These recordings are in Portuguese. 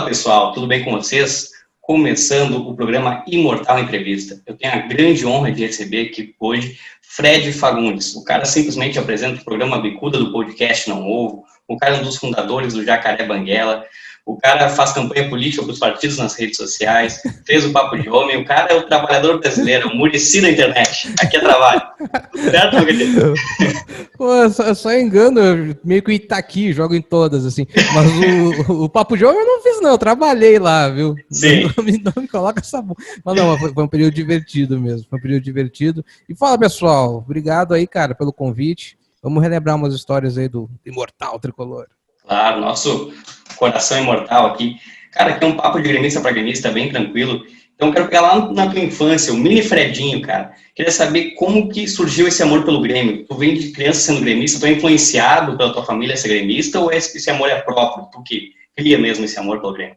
pessoal, tudo bem com vocês? Começando o programa Imortal Entrevista. Eu tenho a grande honra de receber aqui hoje Fred Fagundes. O cara simplesmente apresenta o programa Bicuda do podcast Não Ovo. O cara é um dos fundadores do Jacaré Banguela. O cara faz campanha política para os partidos nas redes sociais, fez o Papo de Homem. O cara é o trabalhador brasileiro, o Muricy da internet. Aqui é trabalho. Tudo certo, Fogueteiro? Pô, só engano, eu meio que o Itaqui, jogo em todas, assim. Mas o Papo de Homem eu não fiz, não. Eu trabalhei lá, viu? Sim. Não me coloca essa... Mas não, foi um período divertido mesmo. Foi um período divertido. E fala, pessoal, obrigado aí, cara, pelo convite. Vamos relembrar umas histórias aí do Imortal Tricolor. Claro, nosso coração imortal aqui. Cara, aqui é um papo de gremista para gremista, bem tranquilo. Então, eu quero pegar lá na tua infância, o mini Fredinho, cara. Queria saber como que surgiu esse amor pelo Grêmio. Tu vem de criança sendo gremista, tu é influenciado pela tua família ser gremista, ou esse amor é próprio, tu que cria mesmo esse amor pelo Grêmio?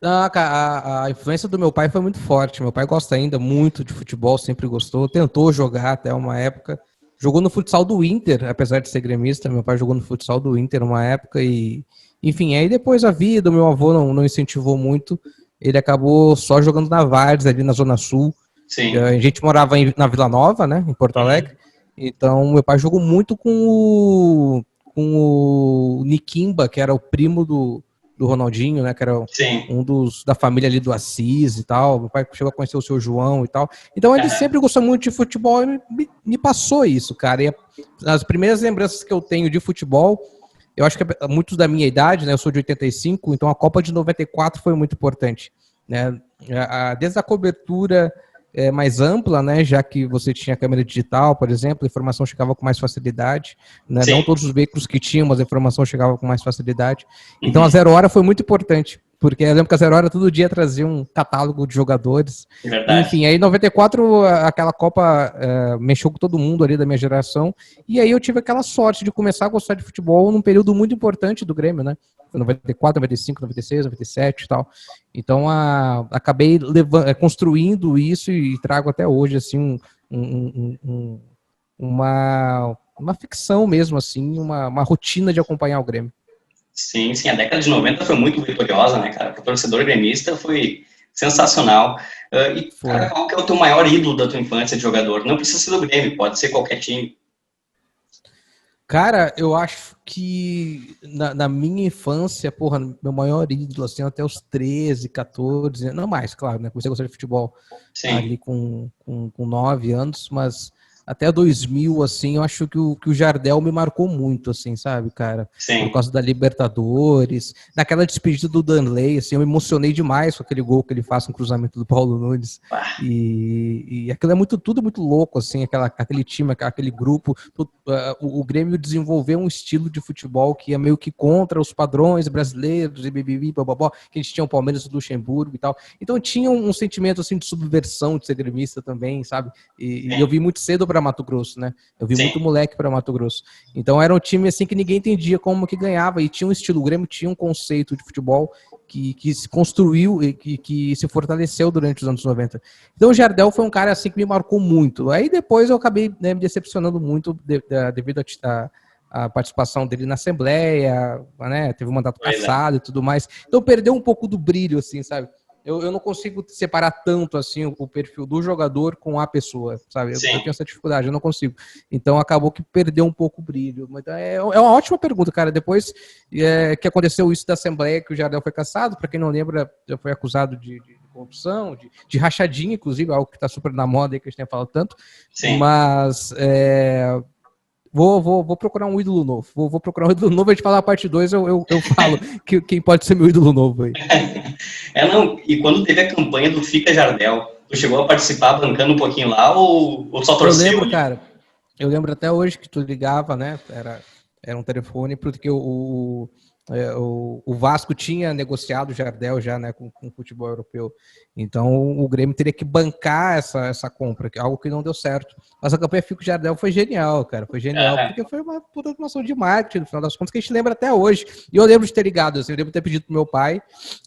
A influência do meu pai foi muito forte. Meu pai gosta ainda muito de futebol, sempre gostou. Tentou jogar até uma época. Jogou no futsal do Inter, apesar de ser gremista. Meu pai jogou no futsal do Inter uma época e... Enfim, aí depois a vida, meu avô não incentivou muito. Ele acabou só jogando na Várzea, ali na Zona Sul. Sim. A gente morava na Vila Nova, né, em Porto Alegre. Então, meu pai jogou muito com o Niquimba, que era o primo do Ronaldinho, né, que era um da família ali do Assis e tal. Meu pai chegou a conhecer o seu João e tal. Então, ele sempre gostou muito de futebol e me passou isso, cara. E as primeiras lembranças que eu tenho de futebol... Eu acho que muitos da minha idade, né, eu sou de 85, então a Copa de 94 foi muito importante, né, desde a cobertura mais ampla, né, já que você tinha câmera digital, por exemplo, a informação chegava com mais facilidade, né, não todos os veículos que tinham, mas a informação chegava com mais facilidade, então a Zero Hora foi muito importante, porque eu lembro que a Zero Hora todo dia trazia um catálogo de jogadores. Verdade. Enfim, aí em 94 aquela Copa mexeu com todo mundo ali da minha geração, e aí eu tive aquela sorte de começar a gostar de futebol num período muito importante do Grêmio, né? 94, 95, 96, 97 e tal. Então acabei construindo isso e trago até hoje assim uma ficção mesmo, assim, uma rotina de acompanhar o Grêmio. Sim, a década de 90 foi muito vitoriosa, né, cara? Para o torcedor gremista foi sensacional. Cara, qual que é o teu maior ídolo da tua infância de jogador? Não precisa ser do Grêmio, pode ser qualquer time. Cara, eu acho que na minha infância, porra, meu maior ídolo, assim, até os 13, 14, não mais, claro, né? Comecei a gostar de futebol ali com 9 anos, mas até 2000, assim, eu acho que o Jardel me marcou muito, assim, sabe, cara? Por causa da Libertadores, naquela despedida do Danley, assim, eu me emocionei demais com aquele gol que ele faz com o cruzamento do Paulo Nunes. E aquilo é tudo muito louco, assim, aquele time, aquele grupo. O Grêmio desenvolveu um estilo de futebol que é meio que contra os padrões brasileiros e bababó, que eles tinham o Palmeiras do Luxemburgo e tal. Então tinha um sentimento, assim, de subversão, de ser gremista também, sabe? E eu vi muito cedo para Mato Grosso, né? Eu vi muito moleque para Mato Grosso. Então era um time assim que ninguém entendia como que ganhava e tinha um estilo, o Grêmio tinha um conceito de futebol que se construiu e que se fortaleceu durante os anos 90. Então o Jardel foi um cara assim que me marcou muito. Aí depois eu acabei, né, me decepcionando muito devido a participação dele na Assembleia, né? Teve um mandato cassado e tudo mais. Então perdeu um pouco do brilho, assim, sabe? Eu não consigo separar tanto assim o perfil do jogador com a pessoa, sabe? Eu tenho essa dificuldade, eu não consigo. Então acabou que perdeu um pouco o brilho. Mas é uma ótima pergunta, cara. Depois que aconteceu isso da Assembleia, que o Jardel foi cassado, para quem não lembra, já foi acusado de corrupção, de rachadinha, inclusive, algo que está super na moda aí, que a gente tem falado tanto. Mas vou procurar um ídolo novo. Vou procurar um ídolo novo. A gente falar a parte 2, eu falo quem pode ser meu ídolo novo aí. E quando teve a campanha do Fica Jardel, tu chegou a participar bancando um pouquinho lá ou só torceu? Eu lembro, cara. Eu lembro até hoje que tu ligava, né? Era um telefone, porque o Vasco tinha negociado o Jardel já, né, com o futebol europeu. Então o Grêmio teria que bancar essa compra, que é algo que não deu certo. Mas a campanha Fico Jardel foi genial, cara. Foi genial, porque foi uma puta automação de marketing, no final das contas, que a gente lembra até hoje. E eu lembro de ter ligado, assim, eu lembro de ter pedido pro meu pai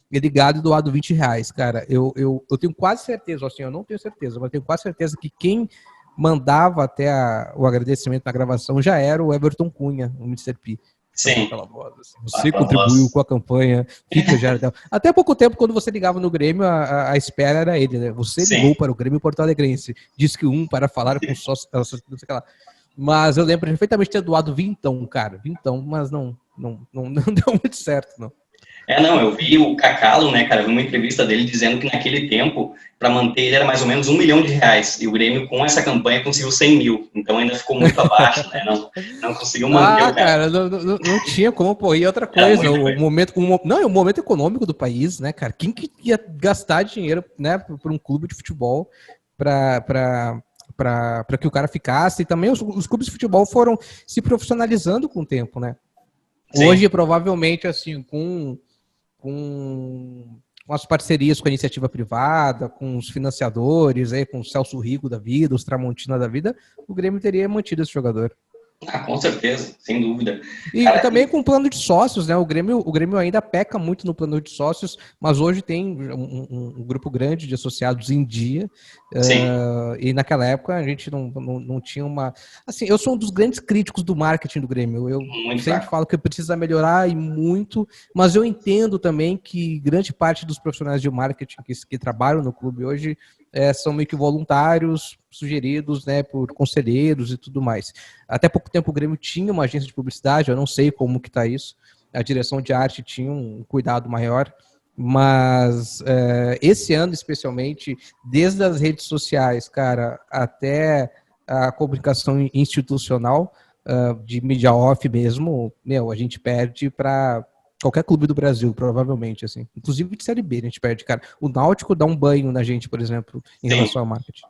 ligado e doado R$20, cara. Eu tenho quase certeza, assim, eu não tenho certeza, mas eu tenho quase certeza que quem mandava até o agradecimento na gravação já era o Everton Cunha, o Mr. P. Sim. Aquela voz, assim, você contribuiu com a campanha, fica Jardel. Até pouco tempo, quando você ligava no Grêmio, a espera era ele, né? Você ligou para o Grêmio Porto Alegrense, disse que para falar com sócio, não sei o que lá. Mas eu lembro perfeitamente de ter doado vintão, cara. Vintão, mas não deu muito certo, não. Não, eu vi o Cacalo, né, cara, vi uma entrevista dele dizendo que naquele tempo, para manter ele era mais ou menos R$1 milhão, e o Grêmio com essa campanha conseguiu 100 mil, então ainda ficou muito abaixo, né, não conseguiu manter o cara. Não tinha como, pô, e outra coisa, o momento econômico do país, né, cara, quem que ia gastar dinheiro, né, por um clube de futebol para que o cara ficasse, e também os clubes de futebol foram se profissionalizando com o tempo, né. Sim. Hoje, provavelmente, assim, com as parcerias com a iniciativa privada, com os financiadores, com o Celso Rigo da vida, os Tramontina da vida, o Grêmio teria mantido esse jogador. Com certeza, sem dúvida. E cara, também com o plano de sócios, né? O Grêmio ainda peca muito no plano de sócios, mas hoje tem um grupo grande de associados em dia. E naquela época a gente não tinha uma... Assim, eu sou um dos grandes críticos do marketing do Grêmio. Eu sempre falo que precisa melhorar e muito, mas eu entendo também que grande parte dos profissionais de marketing que trabalham no clube hoje são meio que voluntários, sugeridos, né, por conselheiros e tudo mais. Até pouco tempo o Grêmio tinha uma agência de publicidade, eu não sei como que tá isso, a direção de arte tinha um cuidado maior, mas esse ano especialmente, desde as redes sociais, cara, até a comunicação institucional, de mídia off mesmo, a gente perde para qualquer clube do Brasil, provavelmente, assim. Inclusive de Série B, a gente perde, cara. O Náutico dá um banho na gente, por exemplo, em relação ao marketing.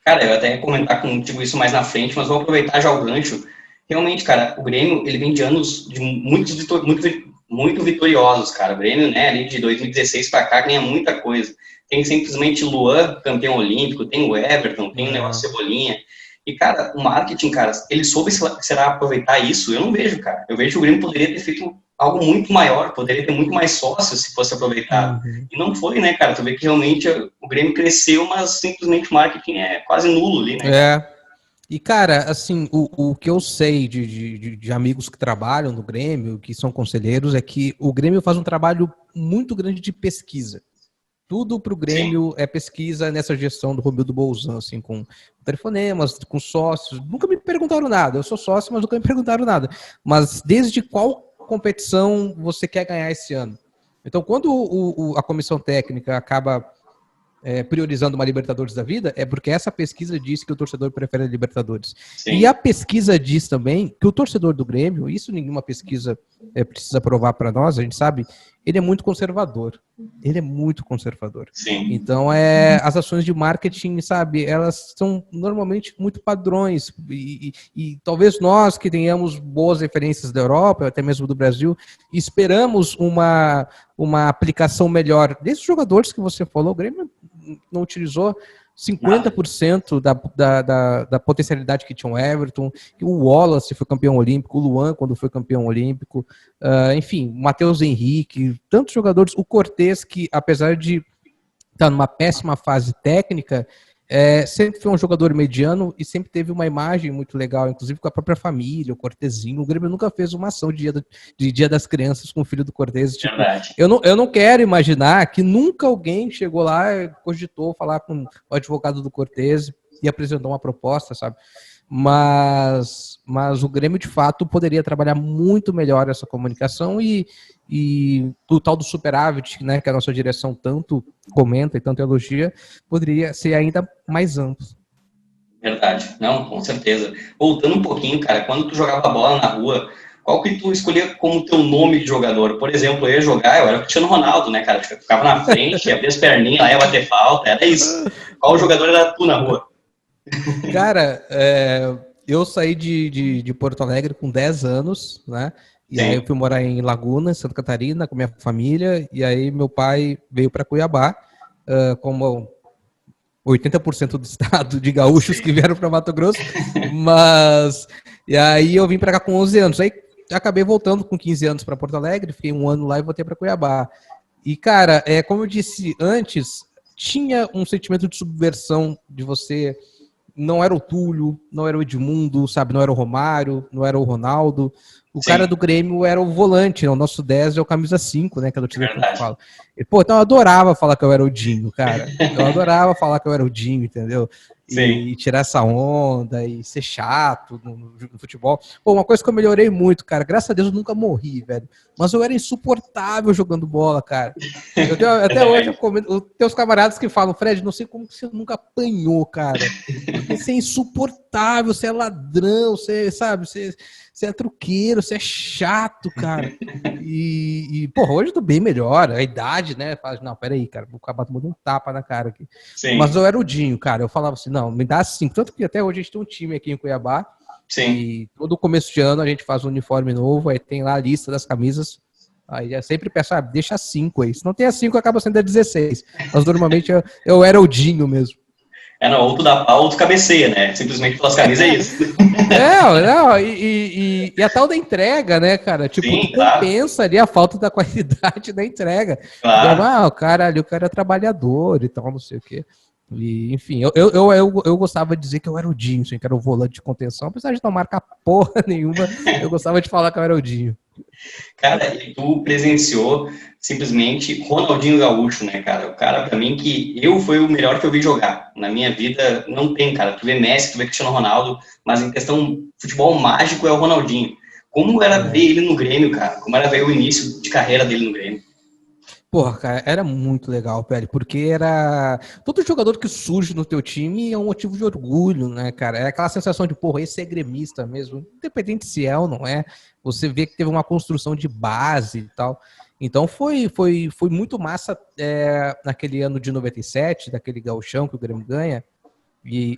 Cara, eu até ia comentar contigo isso mais na frente, mas vou aproveitar já o gancho. Realmente, cara, o Grêmio, ele vem de anos de muito vitoriosos, cara. O Grêmio, né, ali de 2016 para cá, ganha muita coisa. Tem simplesmente Luan, campeão olímpico, tem o Everton, tem o negócio Cebolinha. E, cara, o marketing, cara, ele soube, será aproveitar isso? Eu não vejo, cara. Eu vejo que o Grêmio poderia ter feito algo muito maior, poderia ter muito mais sócios se fosse aproveitado. E não foi, né, cara? Tu vê que realmente o Grêmio cresceu, mas simplesmente o marketing é quase nulo ali, né? E, cara, assim, o que eu sei de amigos que trabalham no Grêmio, que são conselheiros, é que o Grêmio faz um trabalho muito grande de pesquisa. Tudo para o Grêmio é pesquisa nessa gestão do Romildo Bolzan, assim, com telefonemas, com sócios. Nunca me perguntaram nada. Eu sou sócio, mas nunca me perguntaram nada. Mas desde qual competição você quer ganhar esse ano? Então, quando a comissão técnica acaba priorizando uma Libertadores da vida, é porque essa pesquisa diz que o torcedor prefere a Libertadores. Sim. E a pesquisa diz também que o torcedor do Grêmio, isso nenhuma pesquisa precisa provar para nós, a gente sabe, ele é muito conservador. Ele é muito conservador. Sim. Então, as ações de marketing, sabe, elas são normalmente muito padrões. E talvez nós que tenhamos boas referências da Europa, até mesmo do Brasil, esperamos uma aplicação melhor. Desses jogadores que você falou, o Grêmio não utilizou 50% da potencialidade que tinha o Everton, o Wallace foi campeão olímpico, o Luan quando foi campeão olímpico, enfim, o Matheus Henrique, tantos jogadores, o Cortez que apesar de estar numa péssima fase técnica, sempre foi um jogador mediano e sempre teve uma imagem muito legal, inclusive com a própria família, o Cortezinho. O Grêmio nunca fez uma ação de Dia das Crianças com o filho do Cortez. Tipo, eu não quero imaginar que nunca alguém chegou lá e cogitou falar com o advogado do Cortez e apresentou uma proposta, sabe? Mas o Grêmio, de fato, poderia trabalhar muito melhor essa comunicação e o tal do superávit, né, que a nossa direção tanto comenta e tanto elogia, poderia ser ainda mais amplo. Verdade. Não, com certeza. Voltando um pouquinho, cara, quando tu jogava bola na rua, qual que tu escolhia como teu nome de jogador? Por exemplo, eu ia jogar, eu era o Cristiano Ronaldo, né, cara? Eu ficava na frente, abria as perninhas, lá ia bater falta, era isso. Qual jogador era tu na rua? Cara, eu saí de Porto Alegre com 10 anos, né? E aí eu fui morar em Laguna, Santa Catarina, com minha família. E aí meu pai veio para Cuiabá, como 80% do estado de gaúchos que vieram para Mato Grosso. E aí eu vim para cá com 11 anos. Aí acabei voltando com 15 anos para Porto Alegre, fiquei um ano lá e voltei para Cuiabá. E, cara, como eu disse antes, tinha um sentimento de subversão de você... Não era o Túlio, não era o Edmundo, sabe? Não era o Romário, não era o Ronaldo. O cara do Grêmio era o volante, né? O nosso 10 é o camisa 5, né? Que é do time que eu falo. E, pô, então eu adorava falar que eu era o Dinho, cara. Eu adorava falar que eu era o Dinho, entendeu? E tirar essa onda e ser chato no futebol. Pô, uma coisa que eu melhorei muito, cara. Graças a Deus eu nunca morri, velho. Mas eu era insuportável jogando bola, cara. Até hoje eu comento. Tem os camaradas que falam, Fred, não sei como que você nunca apanhou, cara. Porque você é insuportável, você é ladrão, você, sabe, você é truqueiro, você é chato, cara. Porra, hoje eu tô bem melhor. A idade, né? Fala, não, peraí, cara, vou acabar tomando um tapa na cara aqui. Sim. Mas eu era o Dinho, cara. Eu falava assim, não, me dá 5. Tanto que até hoje a gente tem um time aqui em Cuiabá. Sim. E todo começo de ano a gente faz um uniforme novo, aí tem lá a lista das camisas. Aí eu sempre peço, deixa 5 aí. Se não tem a 5, acaba sendo a 16. Mas normalmente eu era o Dinho mesmo. Não, ou tu dá pau ou tu cabeceia, né? Simplesmente pelas camisas é isso. Não, e a tal da entrega, né, cara? Tipo, sim, tu compensa ali a falta da qualidade da entrega. Claro. Então, o cara é trabalhador e tal, não sei o quê. E, enfim, eu gostava de dizer que eu era o Dinho, assim, que era o volante de contenção, apesar de não marcar porra nenhuma, eu gostava de falar que eu era o Dinho. Cara, e tu presenciou simplesmente Ronaldinho Gaúcho, né, cara? O cara, pra mim, que foi o melhor que eu vi jogar. Na minha vida, não tem, cara. Tu vê Messi, tu vê Cristiano Ronaldo, mas em questão futebol mágico é o Ronaldinho. Como era ver ele no Grêmio, cara? Como era ver o início de carreira dele no Grêmio? Porra, cara, era muito legal, Pérez, porque era... Todo jogador que surge no teu time é um motivo de orgulho, né, cara? É aquela sensação de, porra, esse é gremista mesmo, independente se é ou não é. Você vê que teve uma construção de base e tal. Então foi muito massa naquele ano de 97, daquele gauchão que o Grêmio ganha.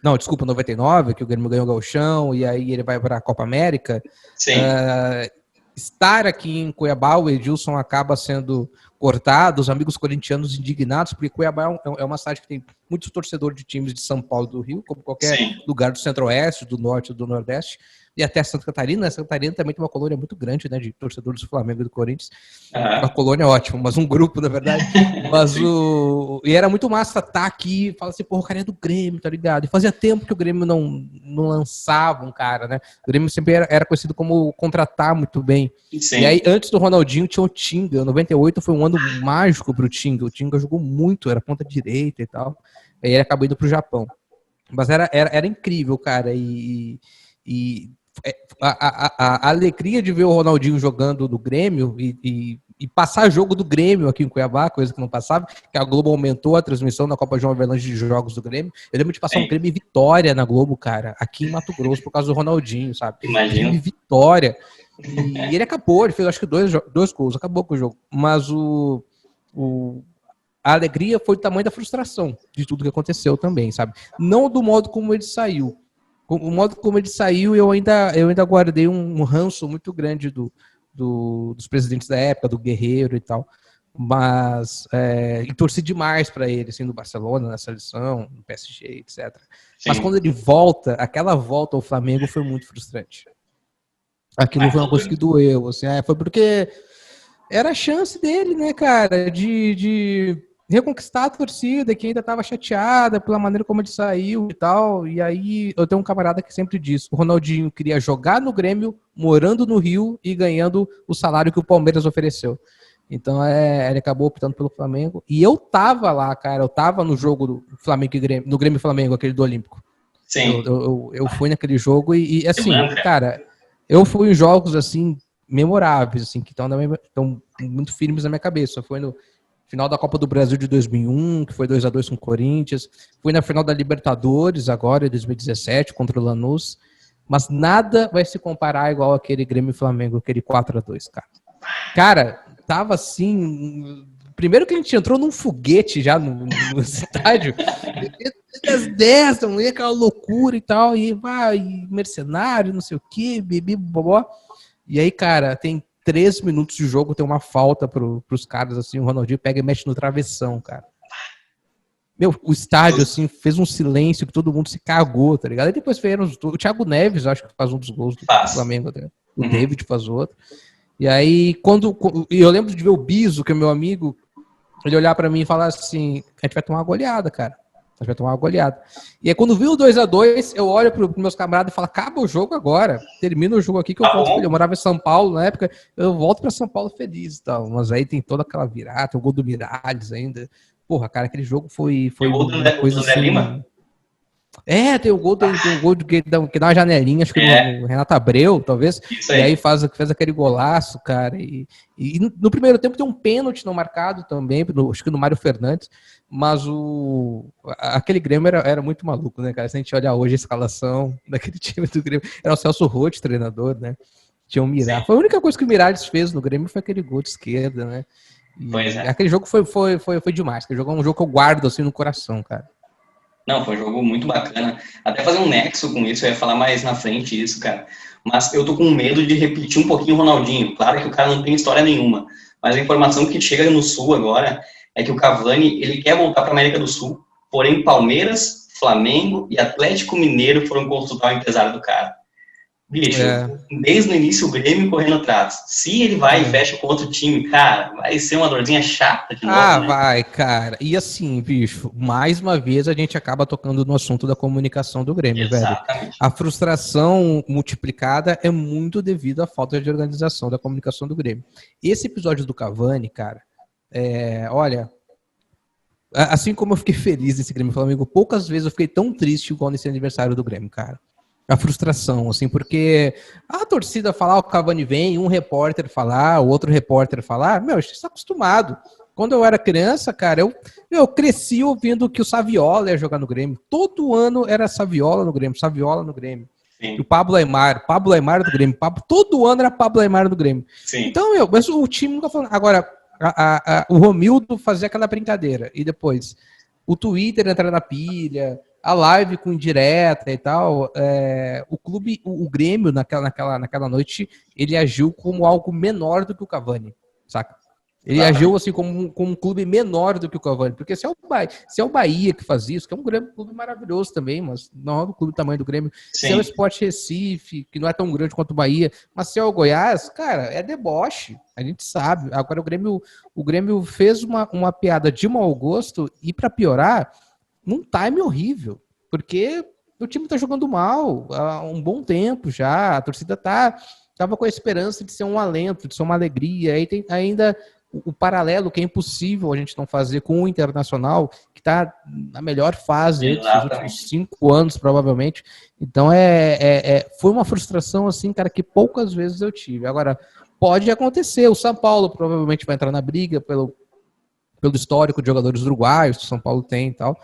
Não, desculpa, 99, que o Grêmio ganhou o gauchão e aí ele vai para a Copa América. Sim. Estar aqui em Cuiabá, o Edilson acaba sendo cortado, os amigos corintianos indignados, porque Cuiabá é uma cidade que tem muitos torcedores de times de São Paulo e do Rio, como qualquer lugar do Centro-Oeste, do Norte, do Nordeste, e até Santa Catarina. Santa Catarina também tem uma colônia muito grande, né, de torcedores do Flamengo e do Corinthians. Uma colônia ótima, mas um grupo, na verdade. Mas E era muito massa estar aqui e falar assim, porra, o cara é do Grêmio, tá ligado? E fazia tempo que o Grêmio não lançava um cara, né? O Grêmio sempre era conhecido como contratar muito bem. Sim. E aí, antes do Ronaldinho, tinha o Tinga. 98 foi um ano mágico pro Tinga. O Tinga jogou muito, era ponta direita e tal. Aí ele acabou indo pro Japão. Mas era incrível, cara. A alegria de ver o Ronaldinho jogando no Grêmio e passar jogo do Grêmio aqui em Cuiabá, coisa que não passava, que a Globo aumentou a transmissão na Copa João Avelange de jogos do Grêmio. Eu lembro de passar um Grêmio Vitória na Globo, cara, aqui em Mato Grosso, por causa do Ronaldinho, sabe? Imagina. Grêmio Vitória. E ele acabou, ele fez acho que dois gols, acabou com o jogo. Mas a alegria foi o tamanho da frustração de tudo que aconteceu também, sabe? Não do modo como ele saiu. O modo como ele saiu, eu ainda guardei um ranço muito grande dos presidentes da época, do Guerreiro e tal, mas e torci demais para ele, assim, no Barcelona, na seleção, no PSG, etc. Sim. Mas quando ele volta, aquela volta ao Flamengo foi muito frustrante. Aquilo foi uma coisa que doeu, assim, foi porque era a chance dele, né, cara, de reconquistar a torcida, que ainda estava chateada pela maneira como ele saiu e tal. E aí eu tenho um camarada que sempre diz, o Ronaldinho queria jogar no Grêmio, morando no Rio e ganhando o salário que o Palmeiras ofereceu. Então ele acabou optando pelo Flamengo. E eu tava lá, cara, eu tava no jogo do Flamengo e Grêmio, no Grêmio Flamengo, aquele do Olímpico. Sim. Eu fui naquele jogo e assim, cara, eu fui em jogos assim memoráveis, assim, que estão muito firmes na minha cabeça. Foi no final da Copa do Brasil de 2001, que foi 2-2 com o Corinthians. Fui na final da Libertadores agora, em 2017, contra o Lanús. Mas nada vai se comparar igual aquele Grêmio Flamengo, aquele 4-2, cara. Cara, tava assim... Primeiro que a gente entrou num foguete já no estádio. Das 10 da manhã, aquela loucura e tal. E mercenário, não sei o quê, bebi, bobó. E aí, cara, tem 3 minutos de jogo, tem uma falta pros caras, assim, o Ronaldinho pega e mexe no travessão, cara. Meu, o estádio, assim, fez um silêncio que todo mundo se cagou, tá ligado? E depois vieram o Thiago Neves, acho que faz um dos gols do Flamengo, tá? O David faz outro. E aí, eu lembro de ver o Biso, que é meu amigo, ele olhar pra mim e falar assim, a gente vai tomar uma goleada, cara. A gente vai tomar uma goleada. E aí, quando viu o 2-2, eu olho para os meus camaradas e falo, acaba o jogo agora. Termina o jogo aqui que eu volto. Eu morava em São Paulo na época, eu volto para São Paulo feliz e tal. Mas aí tem toda aquela virada, tem o gol do Miralles ainda. Porra, cara, aquele jogo foi uma coisa assim... Lima? Tem um gol que dá uma janelinha, acho que no Renato Abreu, talvez. Isso aí. E aí fez aquele golaço, cara. E no primeiro tempo tem um pênalti não marcado também, acho que no Mário Fernandes. Mas aquele Grêmio era muito maluco, né, cara? Se a gente olhar hoje a escalação daquele time do Grêmio, era o Celso Roth, treinador, né? Tinha um Miralles. Foi a única coisa que o Miralles fez no Grêmio foi aquele gol de esquerda, né? Aquele jogo foi demais. Aquele jogo é um jogo que eu guardo assim no coração, cara. Não, foi um jogo muito bacana. Até fazer um nexo com isso, eu ia falar mais na frente isso, cara. Mas eu tô com medo de repetir um pouquinho o Ronaldinho. Claro que o cara não tem história nenhuma, mas a informação que chega no Sul agora é que o Cavani, ele quer voltar para a América do Sul, porém Palmeiras, Flamengo e Atlético Mineiro foram consultar o empresário do cara. Bicho, desde o início o Grêmio correndo atrás. Se ele vai e fecha com outro time, cara, vai ser uma dorzinha chata de novo, né? Vai, cara. E assim, bicho, mais uma vez a gente acaba tocando no assunto da comunicação do Grêmio, Exatamente. Velho. A frustração multiplicada é muito devido à falta de organização da comunicação do Grêmio. Esse episódio do Cavani, cara, olha, assim como eu fiquei feliz nesse Grêmio Flamengo, poucas vezes eu fiquei tão triste igual nesse aniversário do Grêmio, cara. A frustração, assim, porque a torcida falar, o Cavani vem, um repórter falar, o outro repórter falar, meu, a gente está acostumado. Quando eu era criança, cara, eu cresci ouvindo que o Saviola ia jogar no Grêmio. Todo ano era Saviola no Grêmio. E o Pablo Aimar do Grêmio. Todo ano era Pablo Aimar do Grêmio. Sim. Então, mas o time nunca falou. Agora, o Romildo fazia aquela brincadeira. E depois, o Twitter entrar na pilha, a live com indireta e tal, o clube, o Grêmio, naquela noite, ele agiu como algo menor do que o Cavani, saca? Ele agiu assim como um clube menor do que o Cavani, porque se é o Bahia que faz isso, que é um clube maravilhoso também, mas não é um clube do tamanho do Grêmio, Sim. Se é o Sport Recife, que não é tão grande quanto o Bahia, mas se é o Goiás, cara, é deboche, a gente sabe. Agora o Grêmio fez uma piada de mau gosto e para piorar, num time horrível, porque o time tá jogando mal há um bom tempo já, a torcida tava com a esperança de ser um alento, de ser uma alegria, aí tem ainda o paralelo que é impossível a gente não fazer com o Internacional, que tá na melhor fase dos últimos 5 anos, provavelmente. Então foi uma frustração assim, cara, que poucas vezes eu tive. Agora, pode acontecer, o São Paulo provavelmente vai entrar na briga pelo histórico de jogadores uruguaios que o São Paulo tem e tal.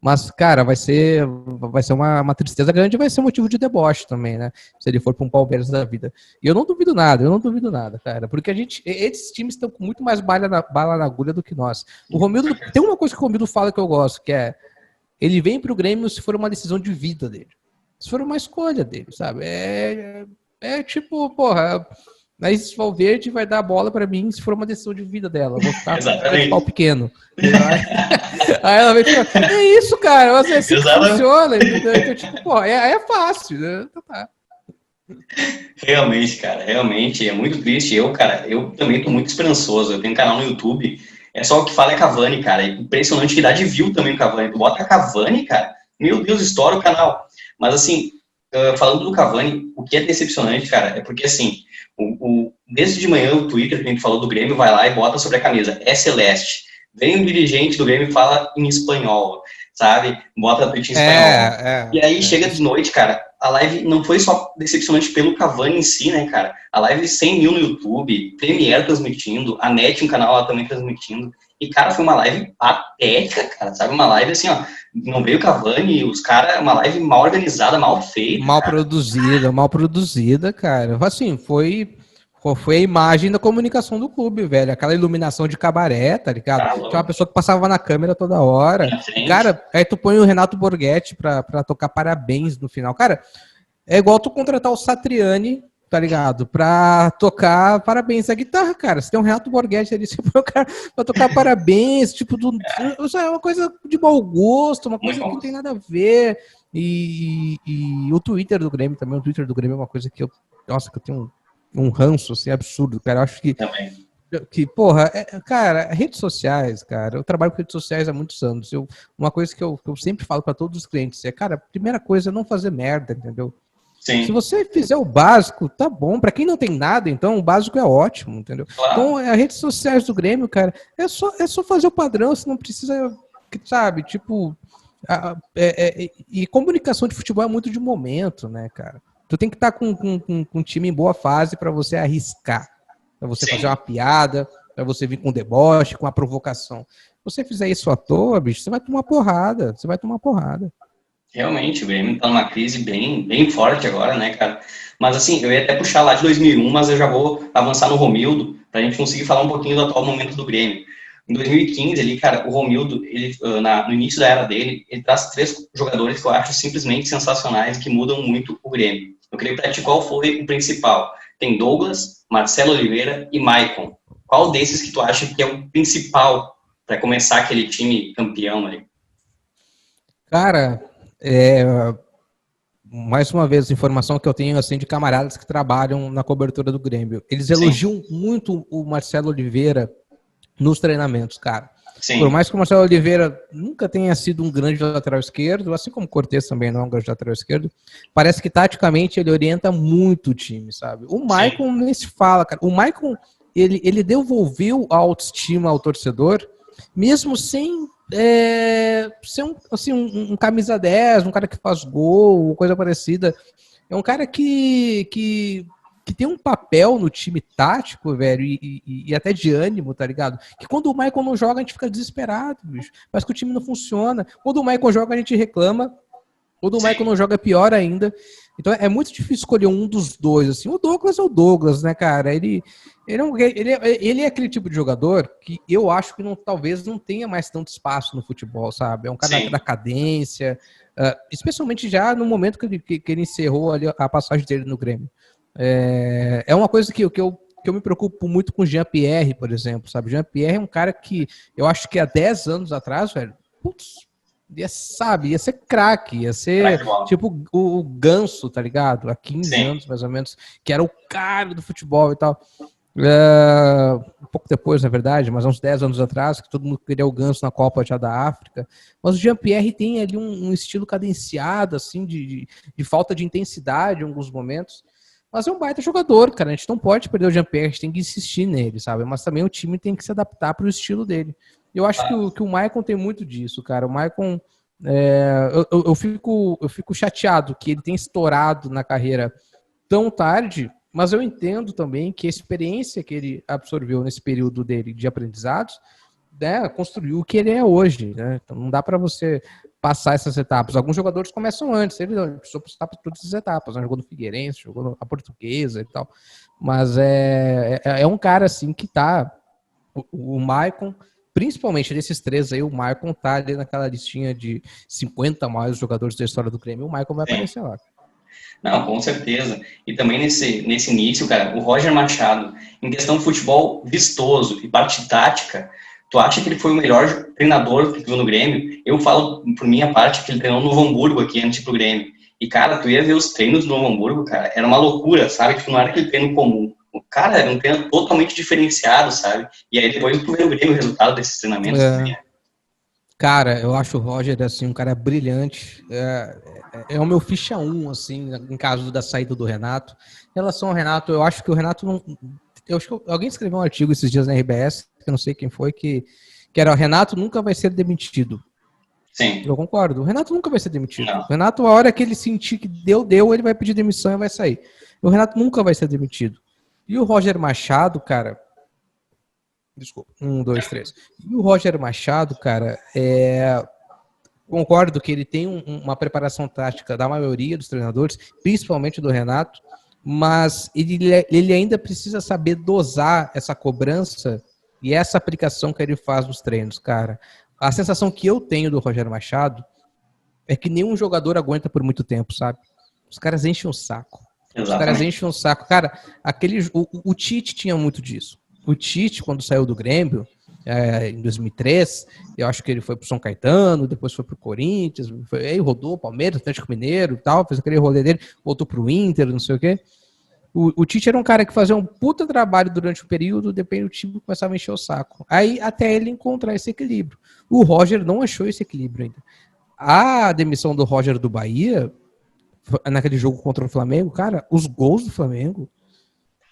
Mas, cara, vai ser uma tristeza grande e vai ser motivo de deboche também, né? Se ele for para um Palmeiras da vida. E eu não duvido nada, cara. Porque esses times estão com muito mais bala na agulha do que nós. O Romildo, tem uma coisa que o Romildo fala que eu gosto, que é, ele vem pro Grêmio se for uma decisão de vida dele. Se for uma escolha dele, sabe? Tipo, porra... Mas Valverde vai dar a bola pra mim se for uma decisão de vida dela. Eu vou ficar com de pau pequeno. Aí ela vai ficar, é isso, cara. Assim que funciona. Então, tipo, pô, é fácil. Né? Então, tá. Realmente, cara. Realmente, é muito triste. Eu também tô muito esperançoso. Eu tenho um canal no YouTube. É só o que fala é Cavani, cara. É impressionante que dá de view também o Cavani. Tu bota Cavani, cara. Meu Deus, estoura o canal. Mas, assim, falando do Cavani, o que é decepcionante, cara, é porque, assim... Desde de manhã o Twitter que a gente falou do Grêmio vai lá e bota sobre a camisa, é celeste. Vem um dirigente do Grêmio e fala em espanhol, sabe? Bota a tweet em espanhol. E aí chega de noite, cara, a live não foi só decepcionante pelo Cavani em si, né, cara? A live 100 mil no YouTube, Premiere transmitindo, a NET, um canal lá também transmitindo. E, cara, foi uma live patética, cara, sabe? Uma live assim, ó, não veio o Cavani, os caras, uma live mal organizada, mal feita. Mal produzida, cara. Assim, foi a imagem da comunicação do clube, velho. Aquela iluminação de cabaré, tá ligado? Tinha uma pessoa que passava na câmera toda hora. Cara, aí tu põe o Renato Borghetti pra tocar parabéns no final. Cara, é igual tu contratar o Satriani, tá ligado? Pra tocar parabéns à guitarra, cara. Você tem um Renato Borghetti ali, você põe o cara pra tocar parabéns, tipo, é uma coisa de mau gosto, uma coisa que não tem nada a ver. E o Twitter do Grêmio também, o Twitter do Grêmio é uma coisa que eu tenho um ranço, assim, absurdo, cara. Eu acho que Que, porra, cara, redes sociais, cara, eu trabalho com redes sociais há muitos anos. Uma coisa que eu sempre falo para todos os clientes é, cara, a primeira coisa é não fazer merda, entendeu? Sim. Se você fizer o básico, tá bom. Para quem não tem nada, então o básico é ótimo, entendeu? Claro. Então, as redes sociais do Grêmio, cara, é só fazer o padrão, você não precisa, sabe, tipo. E comunicação de futebol é muito de momento, né, cara? Tu tem que estar com um time em boa fase para você arriscar, para você fazer uma piada, para você vir com um deboche, com uma provocação. Se você fizer isso à toa, bicho, você vai tomar porrada. Realmente, o Grêmio tá numa crise bem forte agora, né, cara? Mas assim, eu ia até puxar lá de 2001, mas eu já vou avançar no Romildo, pra gente conseguir falar um pouquinho do atual momento do Grêmio. Em 2015, ali, cara, o Romildo, ele, no início da era dele, ele traz 3 jogadores que eu acho simplesmente sensacionais, que mudam muito o Grêmio. Eu queria pra ti qual foi o principal. Tem Douglas, Marcelo Oliveira e Maicon. Qual desses que tu acha que é o principal para começar aquele time campeão ali? Cara, mais uma vez, informação que eu tenho assim de camaradas que trabalham na cobertura do Grêmio. Eles elogiam muito o Marcelo Oliveira nos treinamentos, cara. Sim. Por mais que o Marcelo Oliveira nunca tenha sido um grande lateral esquerdo, assim como o Cortez também não é um grande lateral esquerdo, parece que taticamente ele orienta muito o time, sabe? O Maicon nem se fala, cara. O Maicon, ele devolveu a autoestima ao torcedor, mesmo sem ser um camisa 10, um cara que faz gol, coisa parecida. É um cara que tem um papel no time tático, velho, e até de ânimo, tá ligado? Que quando o Maicon não joga, a gente fica desesperado, bicho. Parece que o time não funciona. Quando o Maicon joga, a gente reclama. Quando o Maicon não joga, é pior ainda. Então é muito difícil escolher um dos dois, assim. O Douglas é o Douglas, né, cara? Ele é aquele tipo de jogador que eu acho que talvez não tenha mais tanto espaço no futebol, sabe? É um cara da cadência, especialmente já no momento que ele encerrou ali a passagem dele no Grêmio. É uma coisa que eu me preocupo muito com o Jean-Pierre, por exemplo, sabe? O Jean-Pierre é um cara que eu acho que há 10 anos atrás, velho, putz, ia ser craque, ia ser tipo o Ganso, tá ligado? Há 15 anos, mais ou menos, que era o cara do futebol e tal. Um pouco depois, na verdade, mas uns 10 anos atrás, que todo mundo queria o Ganso na Copa já da África. Mas o Jean-Pierre tem ali um estilo cadenciado, assim, de falta de intensidade em alguns momentos. Mas é um baita jogador, cara. A gente não pode perder o Jean-Pierre, a gente tem que insistir nele, sabe? Mas também o time tem que se adaptar para o estilo dele. Eu acho que o Maicon tem muito disso, cara. O Maicon, eu fico chateado que ele tenha estourado na carreira tão tarde, mas eu entendo também que a experiência que ele absorveu nesse período dele de aprendizados, né, construiu o que ele é hoje, né? Então não dá para você passar essas etapas. Alguns jogadores começam antes, ele precisou passar por todas as etapas, né? Jogou no Figueirense, jogou na Portuguesa e tal, mas é um cara assim que tá, o Maicon, principalmente desses 3 aí, o Maicon tá ali naquela listinha de 50 maiores jogadores da história do Grêmio, o Maicon vai aparecer lá. Não, com certeza. E também nesse início, cara, o Roger Machado, em questão de futebol vistoso e parte tática, tu acha que ele foi o melhor treinador que viu no Grêmio? Eu falo, por minha parte, que ele treinou no Novo Hamburgo aqui antes pro Grêmio. E, cara, tu ia ver os treinos do Novo Hamburgo, cara, era uma loucura, sabe? Tipo, não era aquele treino comum. O cara era um treino totalmente diferenciado, sabe? E aí depois tu vê o Grêmio, o resultado desses treinamentos. Cara, eu acho o Roger, assim, um cara brilhante. É o meu ficha 1, assim, em caso da saída do Renato. Em relação ao Renato, eu acho que o Renato não... Eu acho que alguém escreveu um artigo esses dias na RBS, que eu não sei quem foi, que era o Renato nunca vai ser demitido. Sim. Eu concordo. O Renato nunca vai ser demitido. Não. O Renato, a hora que ele sentir que deu, ele vai pedir demissão e vai sair. O Renato nunca vai ser demitido. E o Roger Machado, cara... Desculpa. 1, 2, 3. E o Roger Machado, cara, concordo que ele tem uma preparação tática da maioria dos treinadores, principalmente do Renato, mas ele ainda precisa saber dosar essa cobrança e essa aplicação que ele faz nos treinos, cara. A sensação que eu tenho do Roger Machado é que nenhum jogador aguenta por muito tempo, sabe? Os caras enchem o saco. Exatamente. Os caras enchem o saco. Cara, o Tite tinha muito disso. O Tite, quando saiu do Grêmio, em 2003, eu acho que ele foi pro São Caetano, depois foi pro Corinthians, aí rodou Palmeiras, Atlético Mineiro e tal, fez aquele rolê dele, voltou pro Inter, não sei o quê. O Tite era um cara que fazia um puta trabalho durante o período, depois o time começava a encher o saco. Aí até ele encontrar esse equilíbrio. O Roger não achou esse equilíbrio ainda. A demissão do Roger do Bahia, naquele jogo contra o Flamengo, cara, os gols do Flamengo,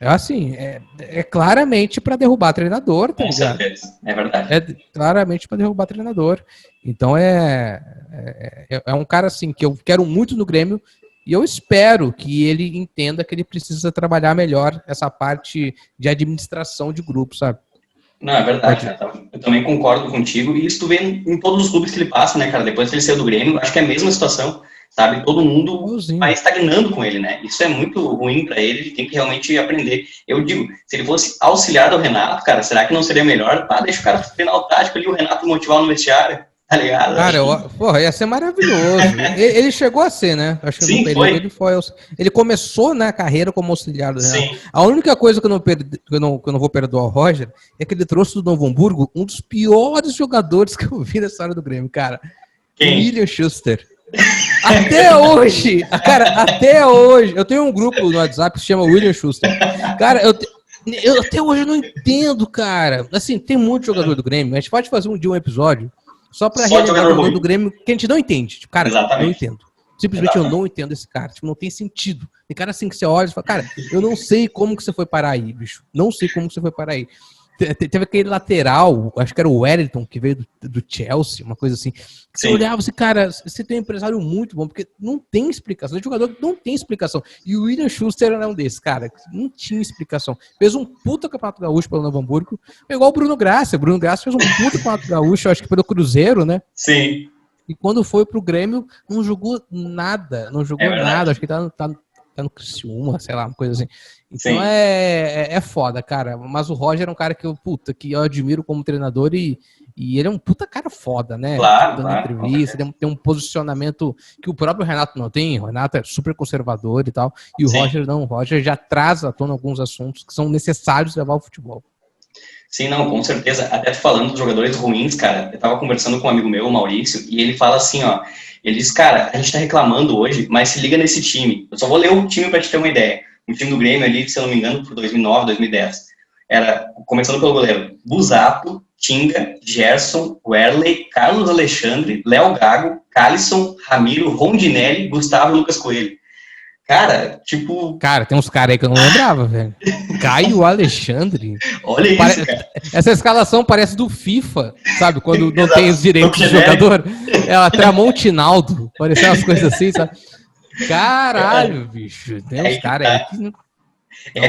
é claramente para derrubar treinador, tá ligado? Com certeza, é verdade. É claramente para derrubar treinador. Então é um cara assim que eu quero muito no Grêmio e eu espero que ele entenda que ele precisa trabalhar melhor essa parte de administração de grupo, sabe? Não, é verdade, cara. Eu também concordo contigo. E isso tu vê em todos os clubes que ele passa, né, cara? Depois que ele saiu do Grêmio, acho que é a mesma situação, sabe? Todo mundo vai estagnando com ele, né? Isso é muito ruim pra ele tem que realmente aprender. Eu digo, se ele fosse auxiliar do Renato, cara, será que não seria melhor? Deixa o cara treinar o tático ali, o Renato motivar no vestiário, tá ligado? Cara, porra, ia ser maravilhoso. Ele chegou a ser, né? Acho que Sim, no período ele começou na carreira como auxiliar do Renato. Sim. A única coisa que eu não vou perdoar ao Roger é que ele trouxe do Novo Hamburgo um dos piores jogadores que eu vi na história do Grêmio, cara. Quem? William Schuster. Até hoje, eu tenho um grupo no WhatsApp que se chama William Schuster. Cara, eu até hoje não entendo, cara. Assim, tem muito jogador do Grêmio, a gente pode fazer um dia um episódio só pra relembrar o jogador do Grêmio que a gente não entende. Tipo, cara, Exatamente. não entendo. Simplesmente eu não entendo esse cara. Tipo, não tem sentido. Tem cara assim que você olha e fala, cara, eu não sei como que você foi parar aí, bicho. Não sei como que você foi parar aí. Teve aquele lateral, acho que era o Wellington, que veio do Chelsea, uma coisa assim. Que você olhava assim, cara, você tem um empresário muito bom, porque não tem explicação. O jogador não tem explicação. E o William Schuster era um desses, cara, não tinha explicação. Fez um puta campeonato gaúcho pelo Novo Hamburgo, igual o Bruno Graça. O Bruno Graça fez um puta campeonato gaúcho, acho que pelo Cruzeiro, né? Sim. E quando foi pro Grêmio, não jogou nada. Não jogou nada. Acho que tá no Criciúma, sei lá, uma coisa assim. Então é foda, cara. Mas o Roger é um cara que eu admiro como treinador e ele é um puta cara foda, né? Claro, Dando entrevista, tem um posicionamento que o próprio Renato não tem. O Renato é super conservador e tal. E o Roger não. O Roger já traz à tona alguns assuntos que são necessários levar ao futebol. Sim, não, com certeza. Até falando dos jogadores ruins, cara, eu tava conversando com um amigo meu, o Maurício, e ele fala assim, ó, ele diz, cara, a gente tá reclamando hoje, mas se liga nesse time. Eu só vou ler o time pra te ter uma ideia. O time do Grêmio ali, se eu não me engano, por 2009, 2010. Era, começando pelo goleiro, Busato, Tinga, Gerson, Werley, Carlos Alexandre, Léo Gago, Calisson, Ramiro, Rondinelli, Gustavo e Lucas Coelho. Cara, tipo... Cara, tem uns caras aí que eu não lembrava, velho. Caio Alexandre. Olha isso, cara. Essa escalação parece do FIFA, sabe? Quando não tem os direitos do jogador. É Tramontinaldo. Parece umas coisas assim, sabe? Caralho, bicho. Tem uns caras aí que não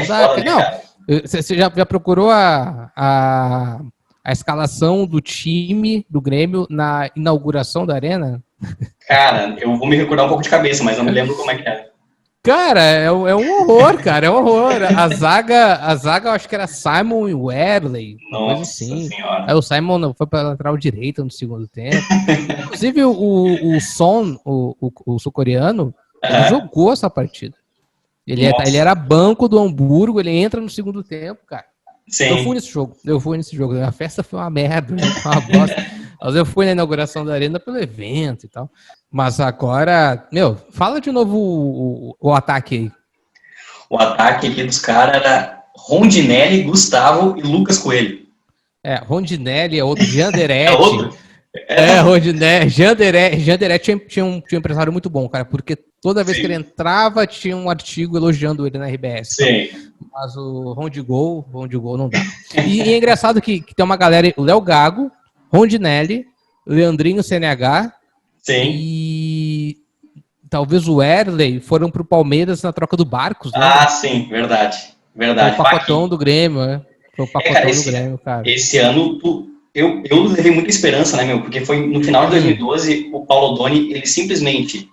dá. Não, você já procurou a escalação do time do Grêmio na inauguração da Arena? Cara, eu vou me recordar um pouco de cabeça, mas não me lembro como é que era. Cara, é um horror, cara, é um horror. A zaga, eu acho que era Simon e Werley, uma coisa assim. Senhora. Aí o Simon foi para lateral direita no segundo tempo. Inclusive o Son, o sul-coreano, ele jogou essa partida. Ele era banco do Hamburgo, ele entra no segundo tempo, cara. Sim. Eu fui nesse jogo. A festa foi uma merda, foi uma bosta. Mas eu fui na inauguração da Arena pelo evento e tal. Mas agora, fala de novo o ataque aí. O ataque aqui dos caras era Rondinelli, Gustavo e Lucas Coelho. Rondinelli é outro, Janderete. É outro? Rondinelli, Janderete tinha um empresário muito bom, cara, porque toda vez que ele entrava tinha um artigo elogiando ele na RBS. Sim. Tá? Mas o Rondigol não dá. E é engraçado que tem uma galera, o Léo Gago, Rondinelli, Leandrinho CNH. Sim. E talvez o Werley foram pro Palmeiras na troca do Barcos, né? Sim, verdade. Foi o pacotão do Grêmio, né? Foi o pacotão do Grêmio, cara. Esse ano, eu levei muita esperança, né, porque foi no final de 2012, o Paulo Doni, ele simplesmente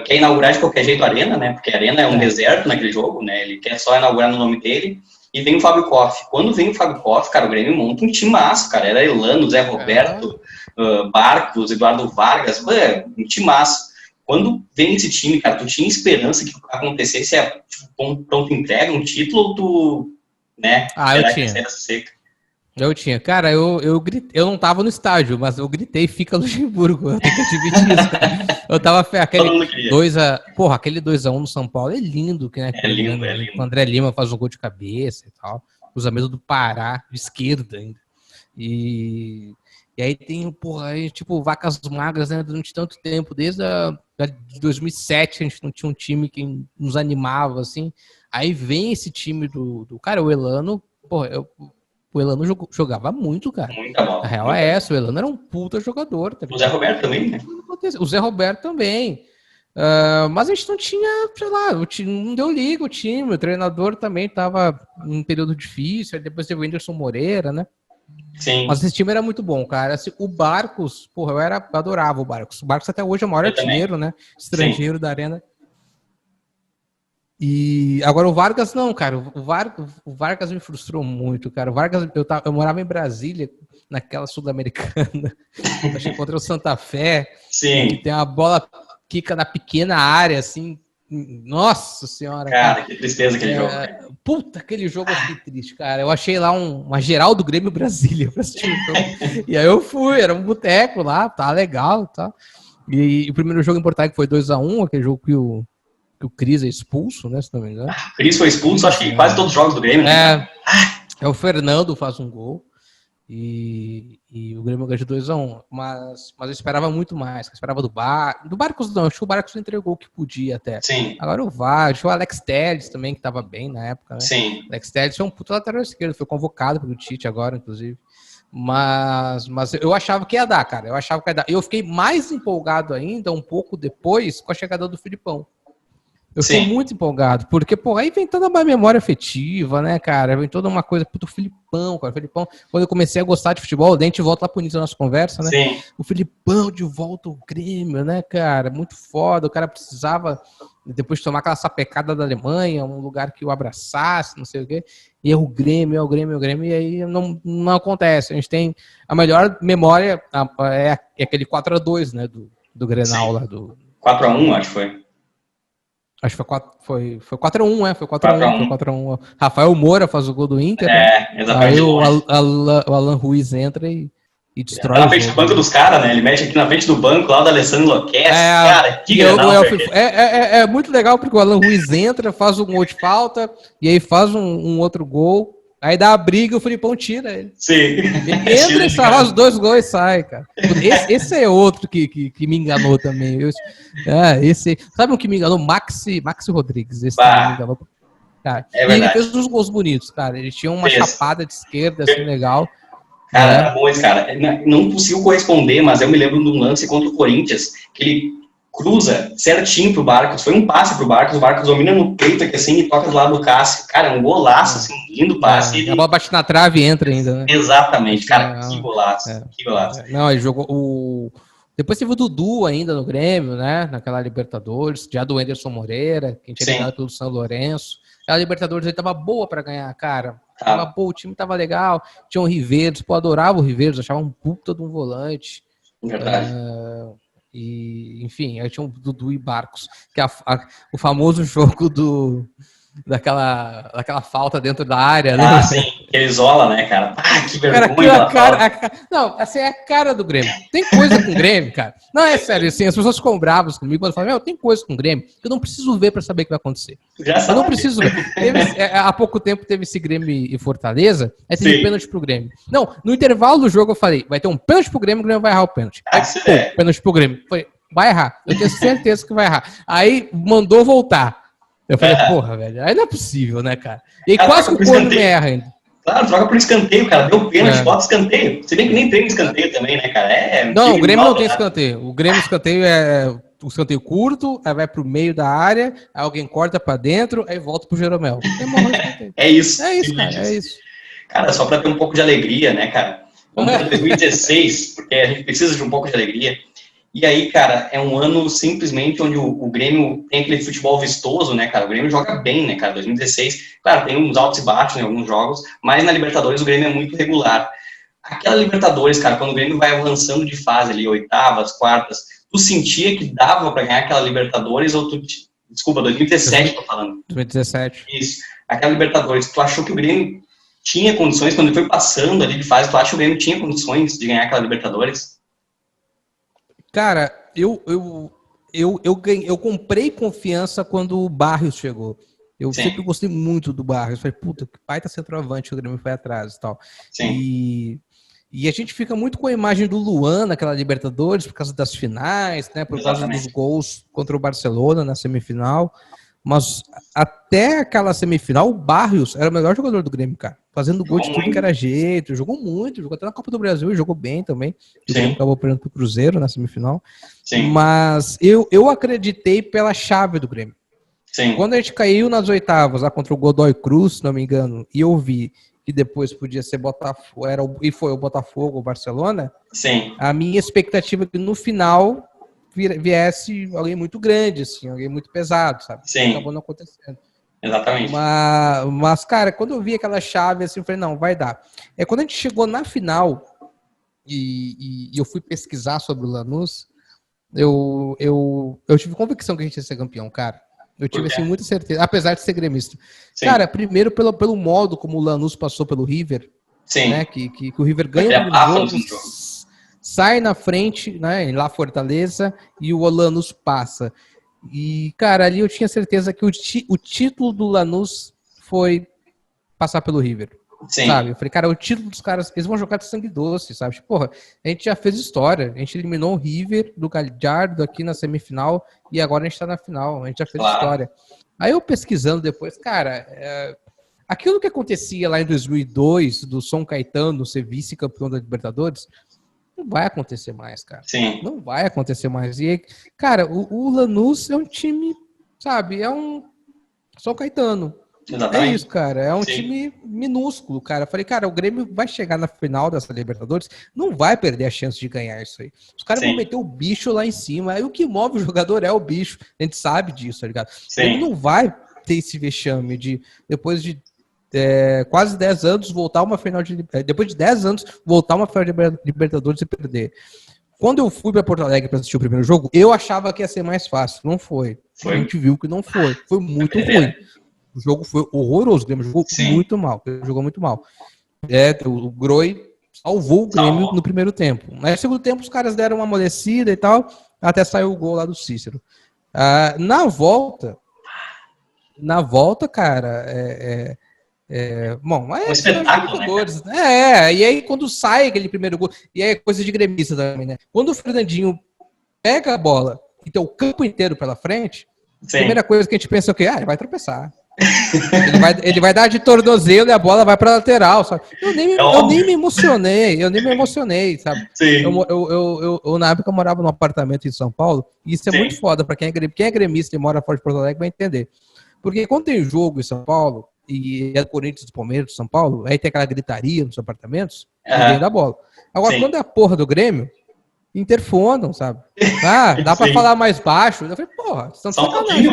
quer inaugurar de qualquer jeito a Arena, né? Porque a Arena é um deserto naquele jogo, né? Ele quer só inaugurar no nome dele. E vem o Fábio Koff. Quando vem o Fábio Koff, cara, o Grêmio monta um timaço, cara. Era Elano, Zé Roberto, Barcos, Eduardo Vargas, um timaço. Quando vem esse time, cara, tu tinha esperança que acontecesse pronto entrega, um título, ou tu, né? Eu tinha. Seca? Eu tinha. Cara, eu gritei, eu não tava no estádio, mas eu gritei, fica Luxemburgo. Eu tenho que admitir isso, cara. Eu tava aquele 2x1 no São Paulo é lindo, que, né? É lindo, é lindo. O André Lima faz um gol de cabeça e tal. Usa mesmo do Pará, de esquerda ainda. E aí tem, aí, tipo, vacas magras, né? Durante tanto tempo, desde de 2007, a gente não tinha um time que nos animava, assim. Aí vem esse time do cara, o Elano, o Elano jogava muito, cara. Muita bola. A real é essa, o Elano era um puta jogador. Tá, o Zé Roberto também, né? O Zé Roberto também. Mas a gente não tinha, sei lá, não deu liga o time, o treinador também estava em um período difícil, aí depois teve o Whindersson Moreira, né? Sim. Mas esse time era muito bom, cara. Assim, o Barcos, eu adorava o Barcos. O Barcos até hoje é o maior artilheiro, né? Estrangeiro da Arena. E agora o Vargas não, cara. O Vargas me frustrou muito, cara. O Vargas, eu morava em Brasília, naquela Sul-Americana, acho que contra o Santa Fé. Sim. Que tem uma bola quica na pequena área, assim. Nossa senhora. Cara, que tristeza aquele jogo. Puta, aquele jogo eu fiquei triste, cara. Eu achei lá uma geral do Grêmio Brasília pra assistir o jogo. E aí eu fui, era um boteco lá, tá legal, tá. E o primeiro jogo em Porto Alegre foi 2x1, aquele jogo que o Cris é expulso, né, se não me engano. O Cris foi expulso, acho que quase todos os jogos do Grêmio, né? O Fernando faz um gol. E o Grêmio ganhou de 2x1, mas eu esperava muito mais. Eu esperava do Barcos não, acho que o Barcos entregou o que podia até. Sim. Agora o Vargas, o Alex Telles também, que estava bem na época, né? Sim. O Alex Telles foi um puto lateral esquerdo, foi convocado pelo Tite agora, inclusive. Mas eu achava que ia dar, cara. Eu fiquei mais empolgado ainda um pouco depois com a chegada do Filipão. Eu fiquei muito empolgado, porque, aí vem toda uma memória afetiva, né, cara? Vem toda uma coisa, o Filipão, cara. O Filipão, quando eu comecei a gostar de futebol, a gente volta lá pro início da nossa conversa, né? Sim. O Filipão de volta ao Grêmio, né, cara? Muito foda. O cara precisava, depois de tomar aquela sapecada da Alemanha, um lugar que o abraçasse, não sei o quê. E é o Grêmio, e aí não acontece. A gente tem a melhor memória, é aquele 4x2, né, do Grenal lá. 4x1, acho que foi. Acho que foi 4x1, Foi 4x1. Rafael Moura faz o gol do Inter. Exatamente. Aí o Alan Ruiz entra e destrói. Tá na frente do banco dos caras, né? Ele mexe aqui na frente do banco lá do Alessandro Loquete. Cara, que Grenal. É muito legal porque o Alan Ruiz entra, faz um gol de falta e aí faz um outro gol. Aí dá a briga e o Filipão tira ele. Sim. Ele entra e faz os 2 gols e sai, cara. Esse é outro que me enganou também. Sabe o que me enganou? Maxi Rodrigues. Esse também me enganou. Cara. E ele fez uns gols bonitos, cara. Ele tinha uma chapada de esquerda, assim, legal. Cara, era bom esse cara. Não conseguiu corresponder, mas eu me lembro de um lance contra o Corinthians, que ele cruza certinho pro Barcos, foi um passe pro Barcos, o Barcos domina no peito aqui assim e toca do lado do Cássio. Cara, é um golaço, assim, lindo passe. A bola bate na trave e entra ainda, né? Exatamente, cara, que golaço, que golaço. Não, ele jogou Depois teve o Dudu ainda no Grêmio, né? Naquela Libertadores, já do Whindersson Moreira, que a gente tinha ganhado pelo São Lourenço. Aquela Libertadores aí tava boa pra ganhar, cara. Tava boa, o time tava legal. Tinha o Riveiros, adorava o Riveiros, achava um puta de um volante. Verdade. E, enfim, aí tinha o Dudu e Barcos, que o famoso jogo daquela falta dentro da área, né? Sim, que ele isola, né, cara? Que vergonha. Não, assim, é a cara do Grêmio. Tem coisa com o Grêmio, cara. Não, é sério, assim, as pessoas ficam bravas comigo quando falam, tem coisa com o Grêmio que eu não preciso ver pra saber o que vai acontecer. Eu não preciso ver. Há pouco tempo teve esse Grêmio e Fortaleza, aí teve pênalti pro Grêmio. Não, no intervalo do jogo eu falei, vai ter um pênalti pro Grêmio, o Grêmio vai errar o pênalti. Pênalti pro Grêmio. Vai errar, eu tenho certeza que vai errar. Aí mandou voltar. Eu falei, porra, velho, aí não é possível, né, cara? E aí quase que o Corno me erra ainda. Claro, troca por escanteio, cara. Deu pênalti, bota escanteio. Se bem que nem tem escanteio também, né, cara? Não, o Grêmio não tem escanteio. O Grêmio escanteio é o escanteio curto, aí vai pro meio da área, aí alguém corta pra dentro, aí volta pro Jeromel. É isso. É isso, cara, é isso. Cara, só pra ter um pouco de alegria, né, cara? Vamos para 2016, porque a gente precisa de um pouco de alegria. E aí, cara, é um ano simplesmente onde o Grêmio tem aquele futebol vistoso, né, cara? O Grêmio joga bem, né, cara? 2016, claro, tem uns altos e baixos em alguns jogos, mas na Libertadores o Grêmio é muito regular. Aquela Libertadores, cara, quando o Grêmio vai avançando de fase ali, oitavas, quartas, tu sentia que dava pra ganhar aquela Libertadores ou tu... Desculpa, 2017 tô falando. 2017. Isso. Aquela Libertadores, tu achou que o Grêmio tinha condições, quando ele foi passando ali de fase, tu acha que o Grêmio tinha condições de ganhar aquela Libertadores? Cara, eu comprei confiança quando o Barrios chegou. Eu Sim. sempre gostei muito do Barrios. Falei, puta, que baita centroavante, o Grêmio foi atrás e tal. Sim. E a gente fica muito com a imagem do Luan naquela Libertadores, por causa das finais, né? Por causa dos gols contra o Barcelona na semifinal. Mas até aquela semifinal, o Barrios era o melhor jogador do Grêmio, cara. Fazendo gol de tudo que era jeito. Jogou muito, jogou até na Copa do Brasil e jogou bem também. O Grêmio acabou perdendo pro Cruzeiro na semifinal. Sim. Mas eu acreditei pela chave do Grêmio. Sim. Quando a gente caiu nas oitavas, lá contra o Godoy Cruz, se não me engano, e eu vi que depois podia ser Botafogo, e foi o Botafogo, o Barcelona, sim, a minha expectativa é que no final viesse alguém muito grande, assim, alguém muito pesado, sabe? Sim. Acabou não acontecendo. Exatamente. Mas, cara, quando eu vi aquela chave, assim, eu falei, não, vai dar. Quando a gente chegou na final, e eu fui pesquisar sobre o Lanús, eu tive convicção que a gente ia ser campeão, cara. Eu tive, assim, muita certeza, apesar de ser gremista. Sim. Cara, primeiro pelo modo como o Lanús passou pelo River, sim, né, que o River ganha o jogo, sai na frente, né, em La Fortaleza, e o Lanús passa. E, cara, ali eu tinha certeza que o título do Lanús foi passar pelo River. Sim. Sabe? Eu falei, cara, o título dos caras, eles vão jogar de sangue doce, sabe? Tipo, porra, a gente já fez história. A gente eliminou o River do Gallardo aqui na semifinal e agora a gente tá na final. A gente já fez história. Aí eu pesquisando depois, cara, aquilo que acontecia lá em 2002, do São Caetano ser vice-campeão da Libertadores, não vai acontecer mais, cara. Sim. Não vai acontecer mais. E, cara, o Lanús é um time, sabe? É um São Caetano. Exatamente. É isso, cara. É um time minúsculo, cara. Eu falei, cara, o Grêmio vai chegar na final dessa Libertadores, não vai perder a chance de ganhar isso aí. Os caras vão meter o bicho lá em cima. Aí o que move o jogador é o bicho. A gente sabe disso, tá ligado? Ele não vai ter esse vexame de, depois de quase 10 anos, voltar uma final de... Depois de 10 anos, voltar uma final de Libertadores e perder. Quando eu fui para Porto Alegre para assistir o primeiro jogo, eu achava que ia ser mais fácil. Não foi. A gente viu que não foi. Foi muito ruim. O jogo foi horroroso, o Grêmio jogou muito mal. Jogou muito mal. O Groi salvou o Grêmio no primeiro tempo. No segundo tempo, os caras deram uma amolecida e tal, até saiu o gol lá do Cícero. Na volta, cara, bom, é espetáculo, né? E aí quando sai aquele primeiro gol, e aí é coisa de gremista também, né? Quando o Fernandinho pega a bola e tem o campo inteiro pela frente, a primeira coisa que a gente pensa é o quê? Ele vai tropeçar. Ele vai dar de tornozelo e a bola vai pra lateral, sabe? Eu nem me emocionei, sabe? Eu na época morava num apartamento em São Paulo, e isso é muito foda pra quem é gremista e mora fora de Porto Alegre vai entender. Porque quando tem jogo em São Paulo, e é do Corinthians, do Palmeiras, de São Paulo, aí tem aquela gritaria nos apartamentos, ninguém dá bola. Agora, quando é a porra do Grêmio, interfonam, sabe? Dá pra falar mais baixo. Eu falei, porra, vocês estão sacanagem.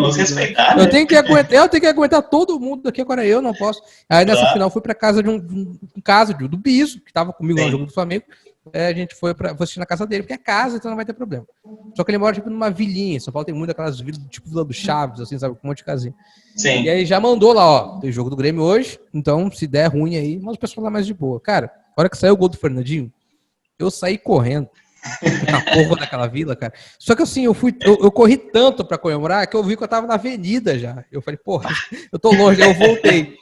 Eu tenho que aguentar todo mundo aqui, agora eu não posso. Aí nessa final fui pra casa de um caso do Biso, que tava comigo no jogo do Flamengo. A gente foi assistir na casa dele, porque é casa, então não vai ter problema. Só que ele mora tipo numa vilinha. Em São Paulo tem muito aquelas vilas, tipo Vila do Chaves, assim, sabe? Com um monte de casinha. Sim. E aí já mandou lá, ó, tem jogo do Grêmio hoje, então se der ruim aí, mas o pessoal tá mais de boa. Cara, a hora que saiu o gol do Fernandinho, eu saí correndo na porra daquela vila, cara. Só que assim, eu corri tanto pra comemorar que eu vi que eu tava na avenida já. Eu falei, porra, eu tô longe, aí eu voltei.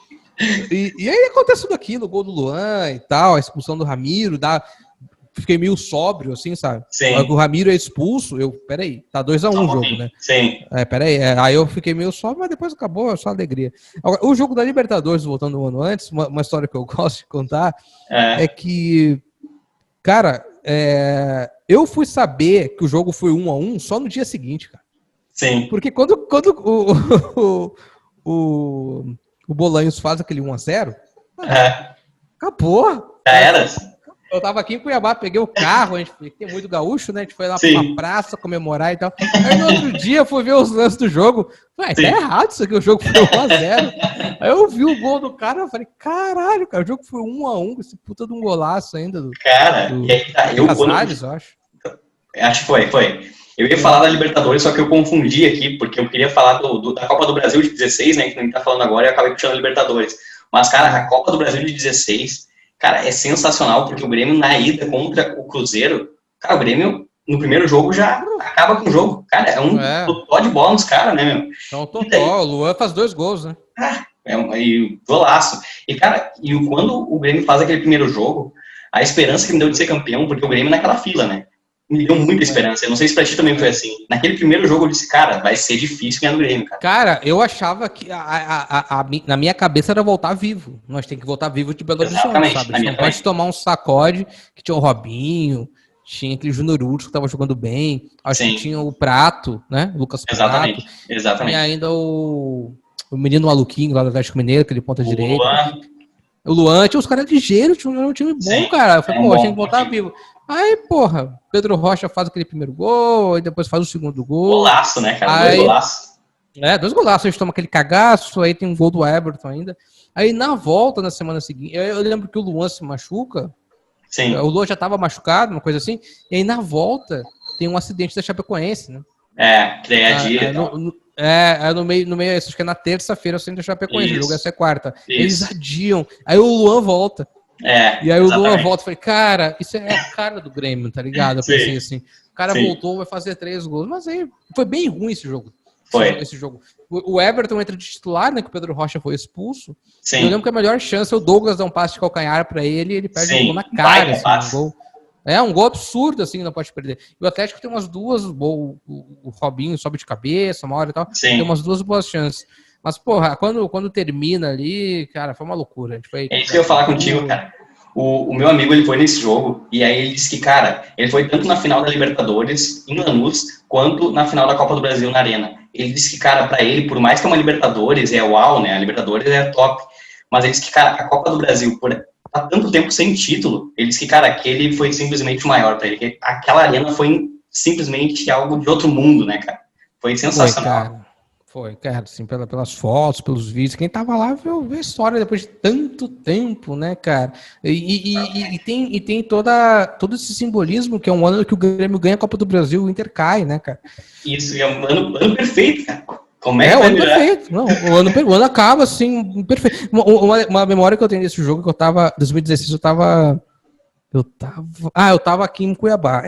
E aí acontece tudo aquilo, o gol do Luan e tal, a expulsão do Ramiro, fiquei meio sóbrio, assim, sabe? Sim. O Ramiro é expulso, peraí, tá 2-1 o jogo, né? Sim. Peraí, aí eu fiquei meio sóbrio, mas depois acabou, é só alegria. Agora, o jogo da Libertadores, voltando um ano antes, uma história que eu gosto de contar, é que, cara, eu fui saber que o jogo foi 1-1 só no dia seguinte, cara. Sim. Porque quando o Bolanhos faz aquele 1-0, acabou. Já era. Eu tava aqui em Cuiabá, peguei o carro, a gente tem muito gaúcho, né? A gente foi lá pra uma praça comemorar e tal. Aí no outro dia eu fui ver os lances do jogo. Tá errado isso aqui, o jogo foi 1-0. Aí eu vi o gol do cara, eu falei, caralho, cara, o jogo foi 1-1, esse puta de um golaço ainda. E aí tá, eu acho. Acho que foi. Eu ia falar da Libertadores, só que eu confundi aqui, porque eu queria falar da Copa do Brasil de 16, né, que a gente tá falando agora, e eu acabei puxando a Libertadores. Mas, cara, a Copa do Brasil de 16, cara, é sensacional, porque o Grêmio, na ida contra o Cruzeiro, cara, o Grêmio, no primeiro jogo, já acaba com o jogo. Cara, é um totó de bola nos caras, né, meu? É um totó, o Luan faz 2 gols, né? E golaço. E, cara, quando o Grêmio faz aquele primeiro jogo, a esperança que me deu de ser campeão, porque o Grêmio naquela fila, né? Me deu muita esperança. Eu não sei se pra ti também foi assim. Naquele primeiro jogo eu disse, cara, vai ser difícil ganhar do Grêmio, cara. Cara, eu achava que na minha cabeça era voltar vivo. Nós temos que voltar vivo de Belo Horizonte, sabe? A gente não pode tomar um sacode, que tinha o Robinho, tinha aquele Júnior Urso que tava jogando bem, acho que tinha o Prato, né? O Lucas Prato. Exatamente. E ainda o menino maluquinho lá do Atlético Mineiro, aquele ponta direita. O Luan, tinha os caras ligeiros, tinha um time bom, cara. Eu falei, pô, a gente tem que voltar vivo. Aí, porra, Pedro Rocha faz aquele primeiro gol, e depois faz o segundo gol. Golaço, né, cara? Aí, 2 golaços. 2 golaços, a gente toma aquele cagaço, aí tem um gol do Everton ainda. Aí, na volta, na semana seguinte, eu lembro que o Luan se machuca. Sim. O Luan já tava machucado, uma coisa assim. E aí, na volta, tem um acidente da Chapecoense, né? Que daí é dia. No meio, acho que é na terça-feira, o acidente da Chapecoense, o jogo ia ser quarta. Isso. Eles adiam. Aí o Luan volta. E aí o Luan volta e falei, cara, isso é a cara do Grêmio, tá ligado? Eu pensei assim, o cara voltou, vai fazer 3 gols. Mas aí foi bem ruim esse jogo. Esse jogo. O Everton entra de titular, né? Que o Pedro Rocha foi expulso. Sim. Eu lembro que a melhor chance é o Douglas dar um passe de calcanhar pra ele e ele perde um gol na cara. Assim, um gol. Um gol absurdo, assim, não pode perder. E o Atlético tem umas 2, o Robinho sobe de cabeça, uma hora e tal. Tem umas 2 boas chances. Mas, porra, quando termina ali, cara, foi uma loucura. É isso que eu ia falar contigo, cara. O meu amigo, ele foi nesse jogo, e aí ele disse que, cara, ele foi tanto na final da Libertadores, em Lanús, quanto na final da Copa do Brasil, na Arena. Ele disse que, cara, pra ele, por mais que uma Libertadores é uau, né, a Libertadores é top, mas ele disse que, cara, a Copa do Brasil, por há tanto tempo sem título, ele disse que, cara, aquele foi simplesmente o maior pra ele, que aquela Arena foi simplesmente algo de outro mundo, né, cara? Foi sensacional. Foi, cara, assim, pelas fotos, pelos vídeos. Quem tava lá viu a história depois de tanto tempo, né, cara? E tem todo esse simbolismo, que é um ano que o Grêmio ganha a Copa do Brasil, o Inter cai, né, cara? Isso, é um ano perfeito, cara. Como é que o ano perfeito. Não, o ano acaba, assim, perfeito. Uma memória que eu tenho desse jogo, que eu tava, 2016, eu tava aqui em Cuiabá.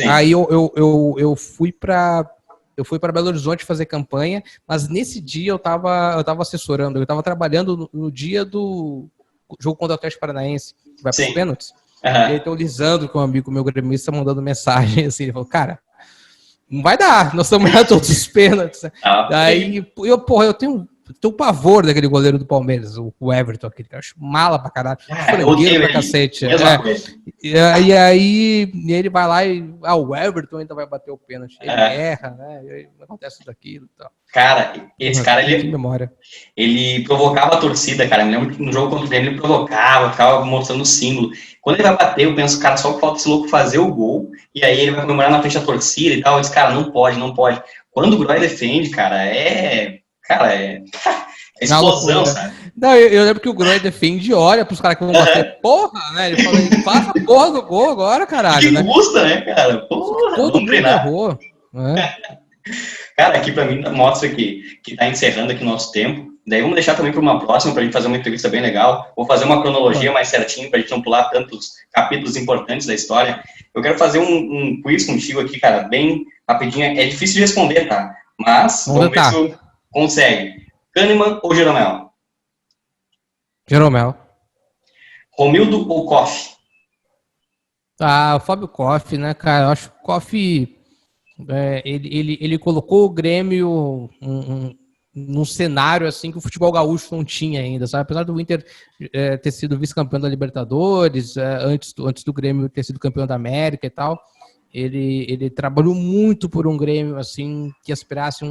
Aí eu fui pra Belo Horizonte fazer campanha, mas nesse dia eu tava assessorando, eu tava trabalhando no dia do jogo contra o Atlético Paranaense, que vai para os pênaltis. E aí tem o Lisandro, que é um amigo meu gremista, mandando mensagem assim, ele falou, cara, não vai dar, nós estamos errando todos os pênaltis. Aí eu tenho pavor daquele goleiro do Palmeiras, o Everton, aquele que eu acho mala pra caralho, frangueiro pra cacete. E aí ele vai lá e o Everton ainda vai bater o pênalti. Ele erra, né? E acontece tudo aquilo e tal. Cara, esse cara, ele provocava a torcida, cara. Eu me lembro que no jogo contra o Grêmio ele provocava, ficava mostrando o símbolo. Quando ele vai bater, eu penso, cara, só que falta esse louco fazer o gol, e aí ele vai comemorar na frente da torcida e tal. Eu disse, cara, não pode. Quando o Groy defende, cara, é explosão, sabe? Não, eu lembro que o Groy defende e olha pros caras que vão bater porra, né? Ele fala, faça a porra do gol agora, caralho. Que custa, né, cara? Porra, todo mundo errou. Cara, aqui pra mim mostra que tá encerrando aqui o nosso tempo. Daí vamos deixar também para uma próxima, pra gente fazer uma entrevista bem legal. Vou fazer uma cronologia mais certinho, pra gente não pular tantos capítulos importantes da história. Eu quero fazer um quiz contigo aqui, cara, bem rapidinho. É difícil de responder, tá? Mas vamos ver se tu consegue. Kahneman ou Jeromel? Jeromel. Romildo ou Koff? O Fábio Koff, né, cara? Eu acho que o Koff, ele colocou o Grêmio num cenário assim que o futebol gaúcho não tinha ainda, sabe? Apesar do Inter ter sido vice-campeão da Libertadores, antes do Grêmio ter sido campeão da América e tal, ele trabalhou muito por um Grêmio assim que aspirasse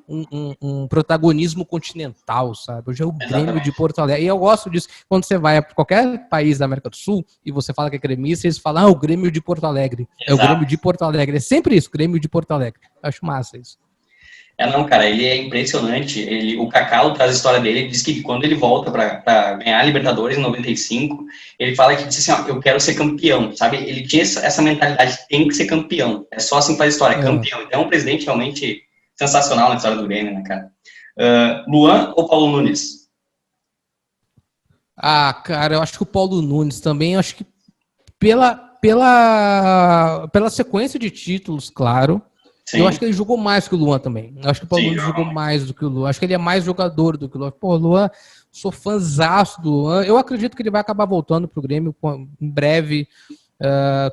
um protagonismo continental, sabe? Hoje é o Grêmio de Porto Alegre. E eu gosto disso. Quando você vai para qualquer país da América do Sul e você fala que é gremista, eles falam, o Grêmio de Porto Alegre. Exato. É o Grêmio de Porto Alegre. É sempre isso, Grêmio de Porto Alegre. Eu acho massa isso. Não, cara, ele é impressionante. O Cacau traz a história dele. Ele diz que quando ele volta para ganhar a Libertadores em 95, ele fala que disse assim, eu quero ser campeão, sabe? Ele tinha essa mentalidade, tem que ser campeão. É só assim faz história, campeão. Então é um presidente realmente sensacional na história do Grêmio, né, cara? Luan ou Paulo Nunes? Ah, cara, eu acho que o Paulo Nunes também, eu acho que pela sequência de títulos, claro. Sim. Eu acho que ele jogou mais que o Luan também. Eu acho que o Paulo Nunes jogou mais do que o Luan. Acho que ele é mais jogador do que o Luan. Pô, o Luan, sou fãzaço do Luan. Eu acredito que ele vai acabar voltando pro Grêmio em breve.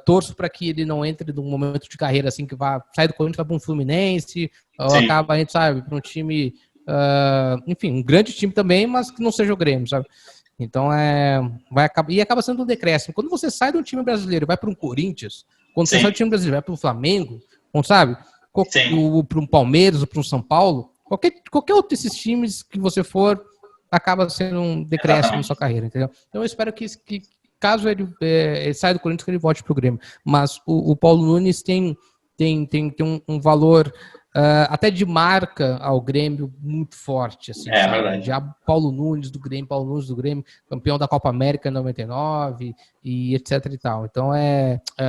Torço para que ele não entre num momento de carreira assim que vai sair do Corinthians, vai para um Fluminense, ou acaba indo, sabe, para um time, enfim, um grande time também, mas que não seja o Grêmio, sabe? Então acaba sendo um decréscimo. Quando você sai de um time brasileiro e vai para um Corinthians, quando você sai do time brasileiro e vai para o Flamengo, sabe? Para um Palmeiras ou para um São Paulo, qualquer outro desses times que você for, acaba sendo um decréscimo na sua carreira, entendeu? Então eu espero que caso ele saia do Corinthians, que ele volte para o Grêmio. Mas o Paulo Nunes tem um valor até de marca ao Grêmio muito forte. Assim, verdade. Já Paulo Nunes do Grêmio, campeão da Copa América em 99 e etc e tal. Então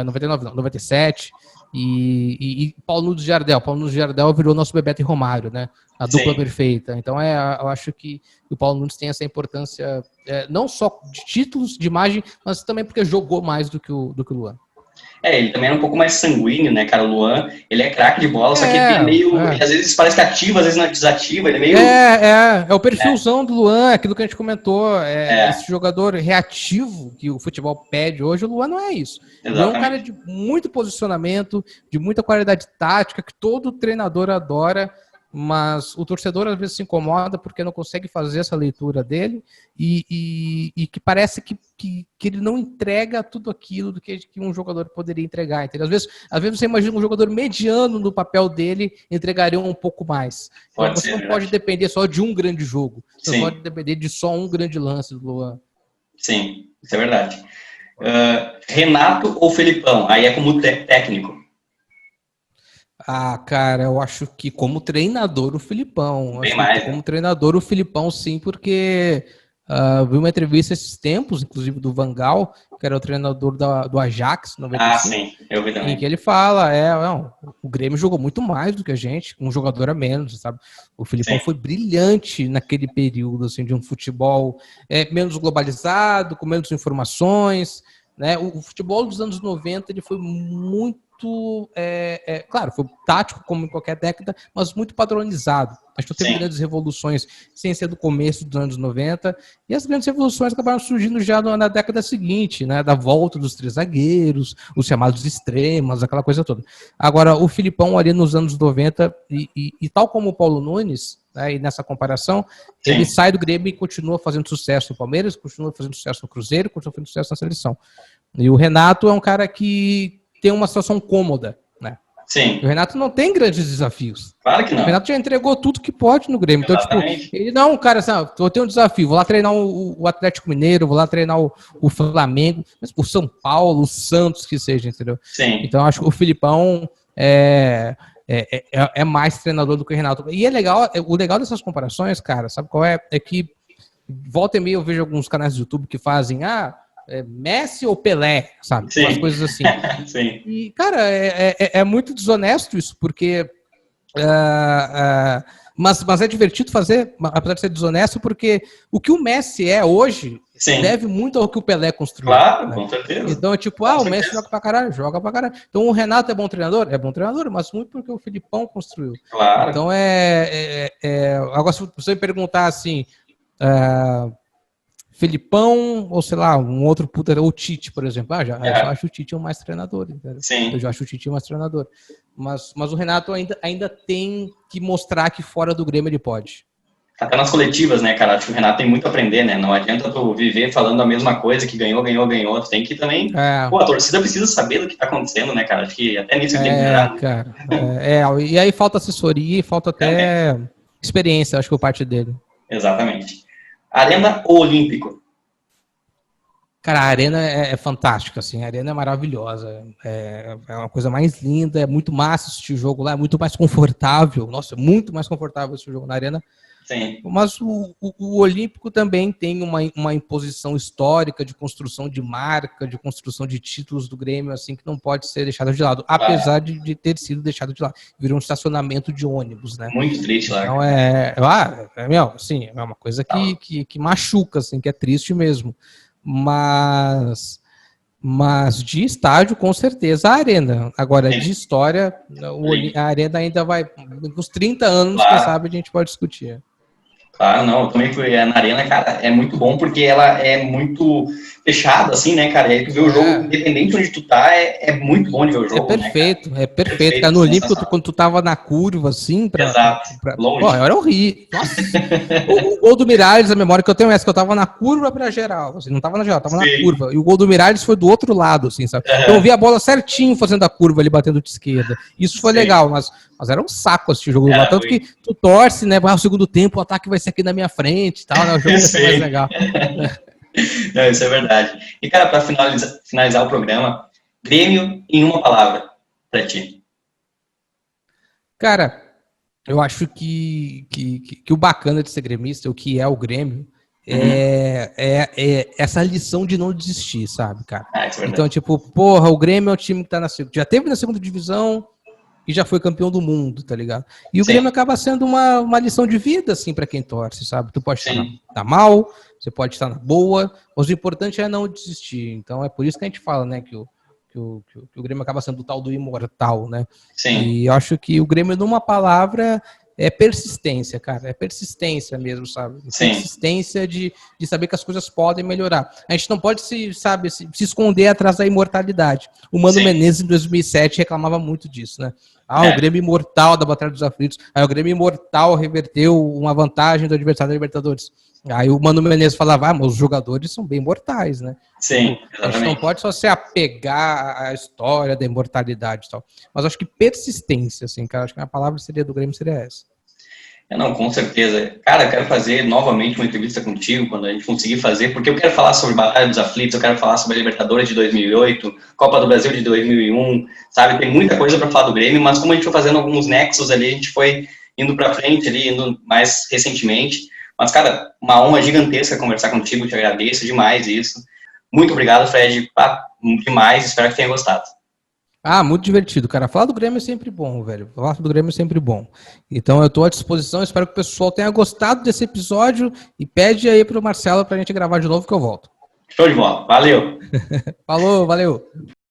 99 não, 97. E Paulo Nunes Jardel. Paulo Nunes Jardel virou nosso Bebeto e Romário, né? A dupla perfeita. Então eu acho que o Paulo Nunes tem essa importância, não só de títulos, de imagem, mas também porque jogou mais do que o Luan. Ele também era um pouco mais sanguíneo, né, cara? O Luan, ele é craque de bola, só que ele tem meio... Às vezes parece que ativa, às vezes não desativa, ele é meio... É o perfilzão do Luan, aquilo que a gente comentou, esse jogador reativo que o futebol pede hoje, o Luan não é isso. Ele é um cara de muito posicionamento, de muita qualidade tática, que todo treinador adora, mas o torcedor às vezes se incomoda porque não consegue fazer essa leitura dele e que parece que ele não entrega tudo aquilo do que um jogador poderia entregar. Entendeu? Às vezes você imagina um jogador mediano no papel dele entregaria um pouco mais. Então, você não pode depender só de um grande jogo. Você não pode depender de só um grande lance do Luan. Sim, isso é verdade. Renato ou Felipão? Aí é como técnico. Ah, cara, eu acho que como treinador o Filipão. Como treinador o Filipão, sim, porque vi uma entrevista esses tempos, inclusive do Van Gaal, que era o treinador do Ajax, 95. Sim, eu vi também. Em que ele fala, o Grêmio jogou muito mais do que a gente, um jogador a menos, sabe? O Filipão foi brilhante naquele período, assim, de um futebol menos globalizado, com menos informações, né? O futebol dos anos 90, ele foi muito claro, foi tático como em qualquer década, mas muito padronizado. Acho que teve grandes revoluções sem ser do começo dos anos 90, e as grandes revoluções acabaram surgindo já na década seguinte, né, da volta dos três zagueiros, os chamados extremos, aquela coisa toda. Agora, o Filipão ali nos anos 90, e tal como o Paulo Nunes, né, e nessa comparação, ele sai do Grêmio e continua fazendo sucesso no Palmeiras, continua fazendo sucesso no Cruzeiro, continua fazendo sucesso na seleção. E o Renato é um cara que tem uma situação cômoda, né? Sim. O Renato não tem grandes desafios. Claro que não. O Renato já entregou tudo que pode no Grêmio. Exatamente. Então, tipo, ele não, cara, assim, eu tenho um desafio, vou lá treinar o Atlético Mineiro, vou lá treinar o Flamengo, mas o São Paulo, o Santos, que seja, entendeu? Sim. Então, acho que o Filipão é mais treinador do que o Renato. E o legal dessas comparações, cara, sabe qual é? É que volta e meia eu vejo alguns canais do YouTube que fazem, Messi ou Pelé, sabe? Sim. Umas coisas assim. Sim. E, cara, é muito desonesto isso, porque... mas é divertido fazer, apesar de ser desonesto, porque o que o Messi é hoje deve muito ao que o Pelé construiu. Claro, né? Com certeza. Então, o Messi joga pra caralho. Então, o Renato é bom treinador? É bom treinador, mas muito porque o Filipão construiu. Claro. Então, agora, se você me perguntar assim... Felipão, ou sei lá, um outro puta, ou Tite, por exemplo. Eu já acho o Tite um mais treinador, entendeu? Sim. Eu já acho o Tite um mais treinador. Mas o Renato ainda tem que mostrar que fora do Grêmio ele pode. Até nas coletivas, né, cara? Acho que o Renato tem muito a aprender, né? Não adianta tu viver falando a mesma coisa, que ganhou. Tu tem que também... Pô, a torcida precisa saber do que tá acontecendo, né, cara? Acho que até nisso ele tem que melhorar. Cara. E aí falta assessoria e falta até experiência, acho que por parte dele. Exatamente. Arena ou Olímpico? Cara, a arena é fantástica, assim, a arena é maravilhosa, é uma coisa mais linda, é muito massa assistir o jogo lá, é muito mais confortável, nossa, é muito mais confortável assistir o jogo na arena. Sim. Mas o Olímpico também tem uma imposição histórica de construção de marca, de construção de títulos do Grêmio, assim, que não pode ser deixado de lado, apesar de ter sido deixado de lado. Virou um estacionamento de ônibus, né? Muito triste lá. Então assim, é uma coisa que machuca, assim, que é triste mesmo. Mas de estádio, com certeza, a arena. Agora, de história, a arena ainda vai, uns 30 anos, quem sabe a gente pode discutir. Claro, não, eu também fui na arena, cara, é muito bom porque ela é muito fechada, assim, né, cara, e aí tu vê o jogo, independente de onde tu tá, é muito bom de ver o jogo, perfeito, né, perfeito, cara, no Olímpico, quando tu tava na curva, assim, longe. Pô, era horrível, nossa, o gol do Miralles, a memória que eu tenho é essa, que eu tava na curva pra geral, assim, não tava na geral, tava na curva, e o gol do Miralles foi do outro lado, assim, sabe, então eu vi a bola certinho fazendo a curva ali, batendo de esquerda, isso foi legal, mas era um saco assistir o jogo, tanto que tu torce, né, o segundo tempo, o ataque vai ser aqui na minha frente e tal, né, o jogo vai ser mais legal. Não, isso é verdade. E, cara, para finalizar o programa, Grêmio em uma palavra para ti. Cara, eu acho que o bacana de ser gremista, o que é o Grêmio, é essa lição de não desistir, sabe, cara? Então, tipo, porra, o Grêmio é o time que tá já teve na segunda divisão e já foi campeão do mundo, tá ligado? E o Grêmio acaba sendo uma lição de vida, assim, pra quem torce, sabe? Tu pode estar mal, você pode estar na boa, mas o importante é não desistir. Então, é por isso que a gente fala, né, que o Grêmio acaba sendo o tal do imortal, né? Sim. E eu acho que o Grêmio, numa palavra, é persistência, cara. É persistência mesmo, sabe? Persistência de saber que as coisas podem melhorar. A gente não pode se esconder atrás da imortalidade. O Mano Menezes, em 2007, reclamava muito disso, né? O Grêmio imortal da Batalha dos Aflitos. Aí o Grêmio imortal reverteu uma vantagem do adversário da Libertadores. Aí o Mano Menezes falava, mas os jogadores são bem mortais, né? Sim, a gente não pode só se apegar à história da imortalidade e tal. Mas acho que persistência, assim, cara. Acho que a palavra do Grêmio seria essa. Não, com certeza. Cara, eu quero fazer novamente uma entrevista contigo quando a gente conseguir fazer, porque eu quero falar sobre Batalha dos Aflitos, eu quero falar sobre a Libertadores de 2008, Copa do Brasil de 2001, sabe? Tem muita coisa para falar do Grêmio, mas como a gente foi fazendo alguns nexos ali, a gente foi indo para frente ali, indo mais recentemente. Mas, cara, uma honra gigantesca conversar contigo, te agradeço demais isso. Muito obrigado, Fred, demais, espero que tenha gostado. Muito divertido, cara. Falar do Grêmio é sempre bom, velho. Falar do Grêmio é sempre bom. Então eu tô à disposição, espero que o pessoal tenha gostado desse episódio e pede aí pro Marcelo pra gente gravar de novo que eu volto. Show de bola, valeu. Falou, valeu.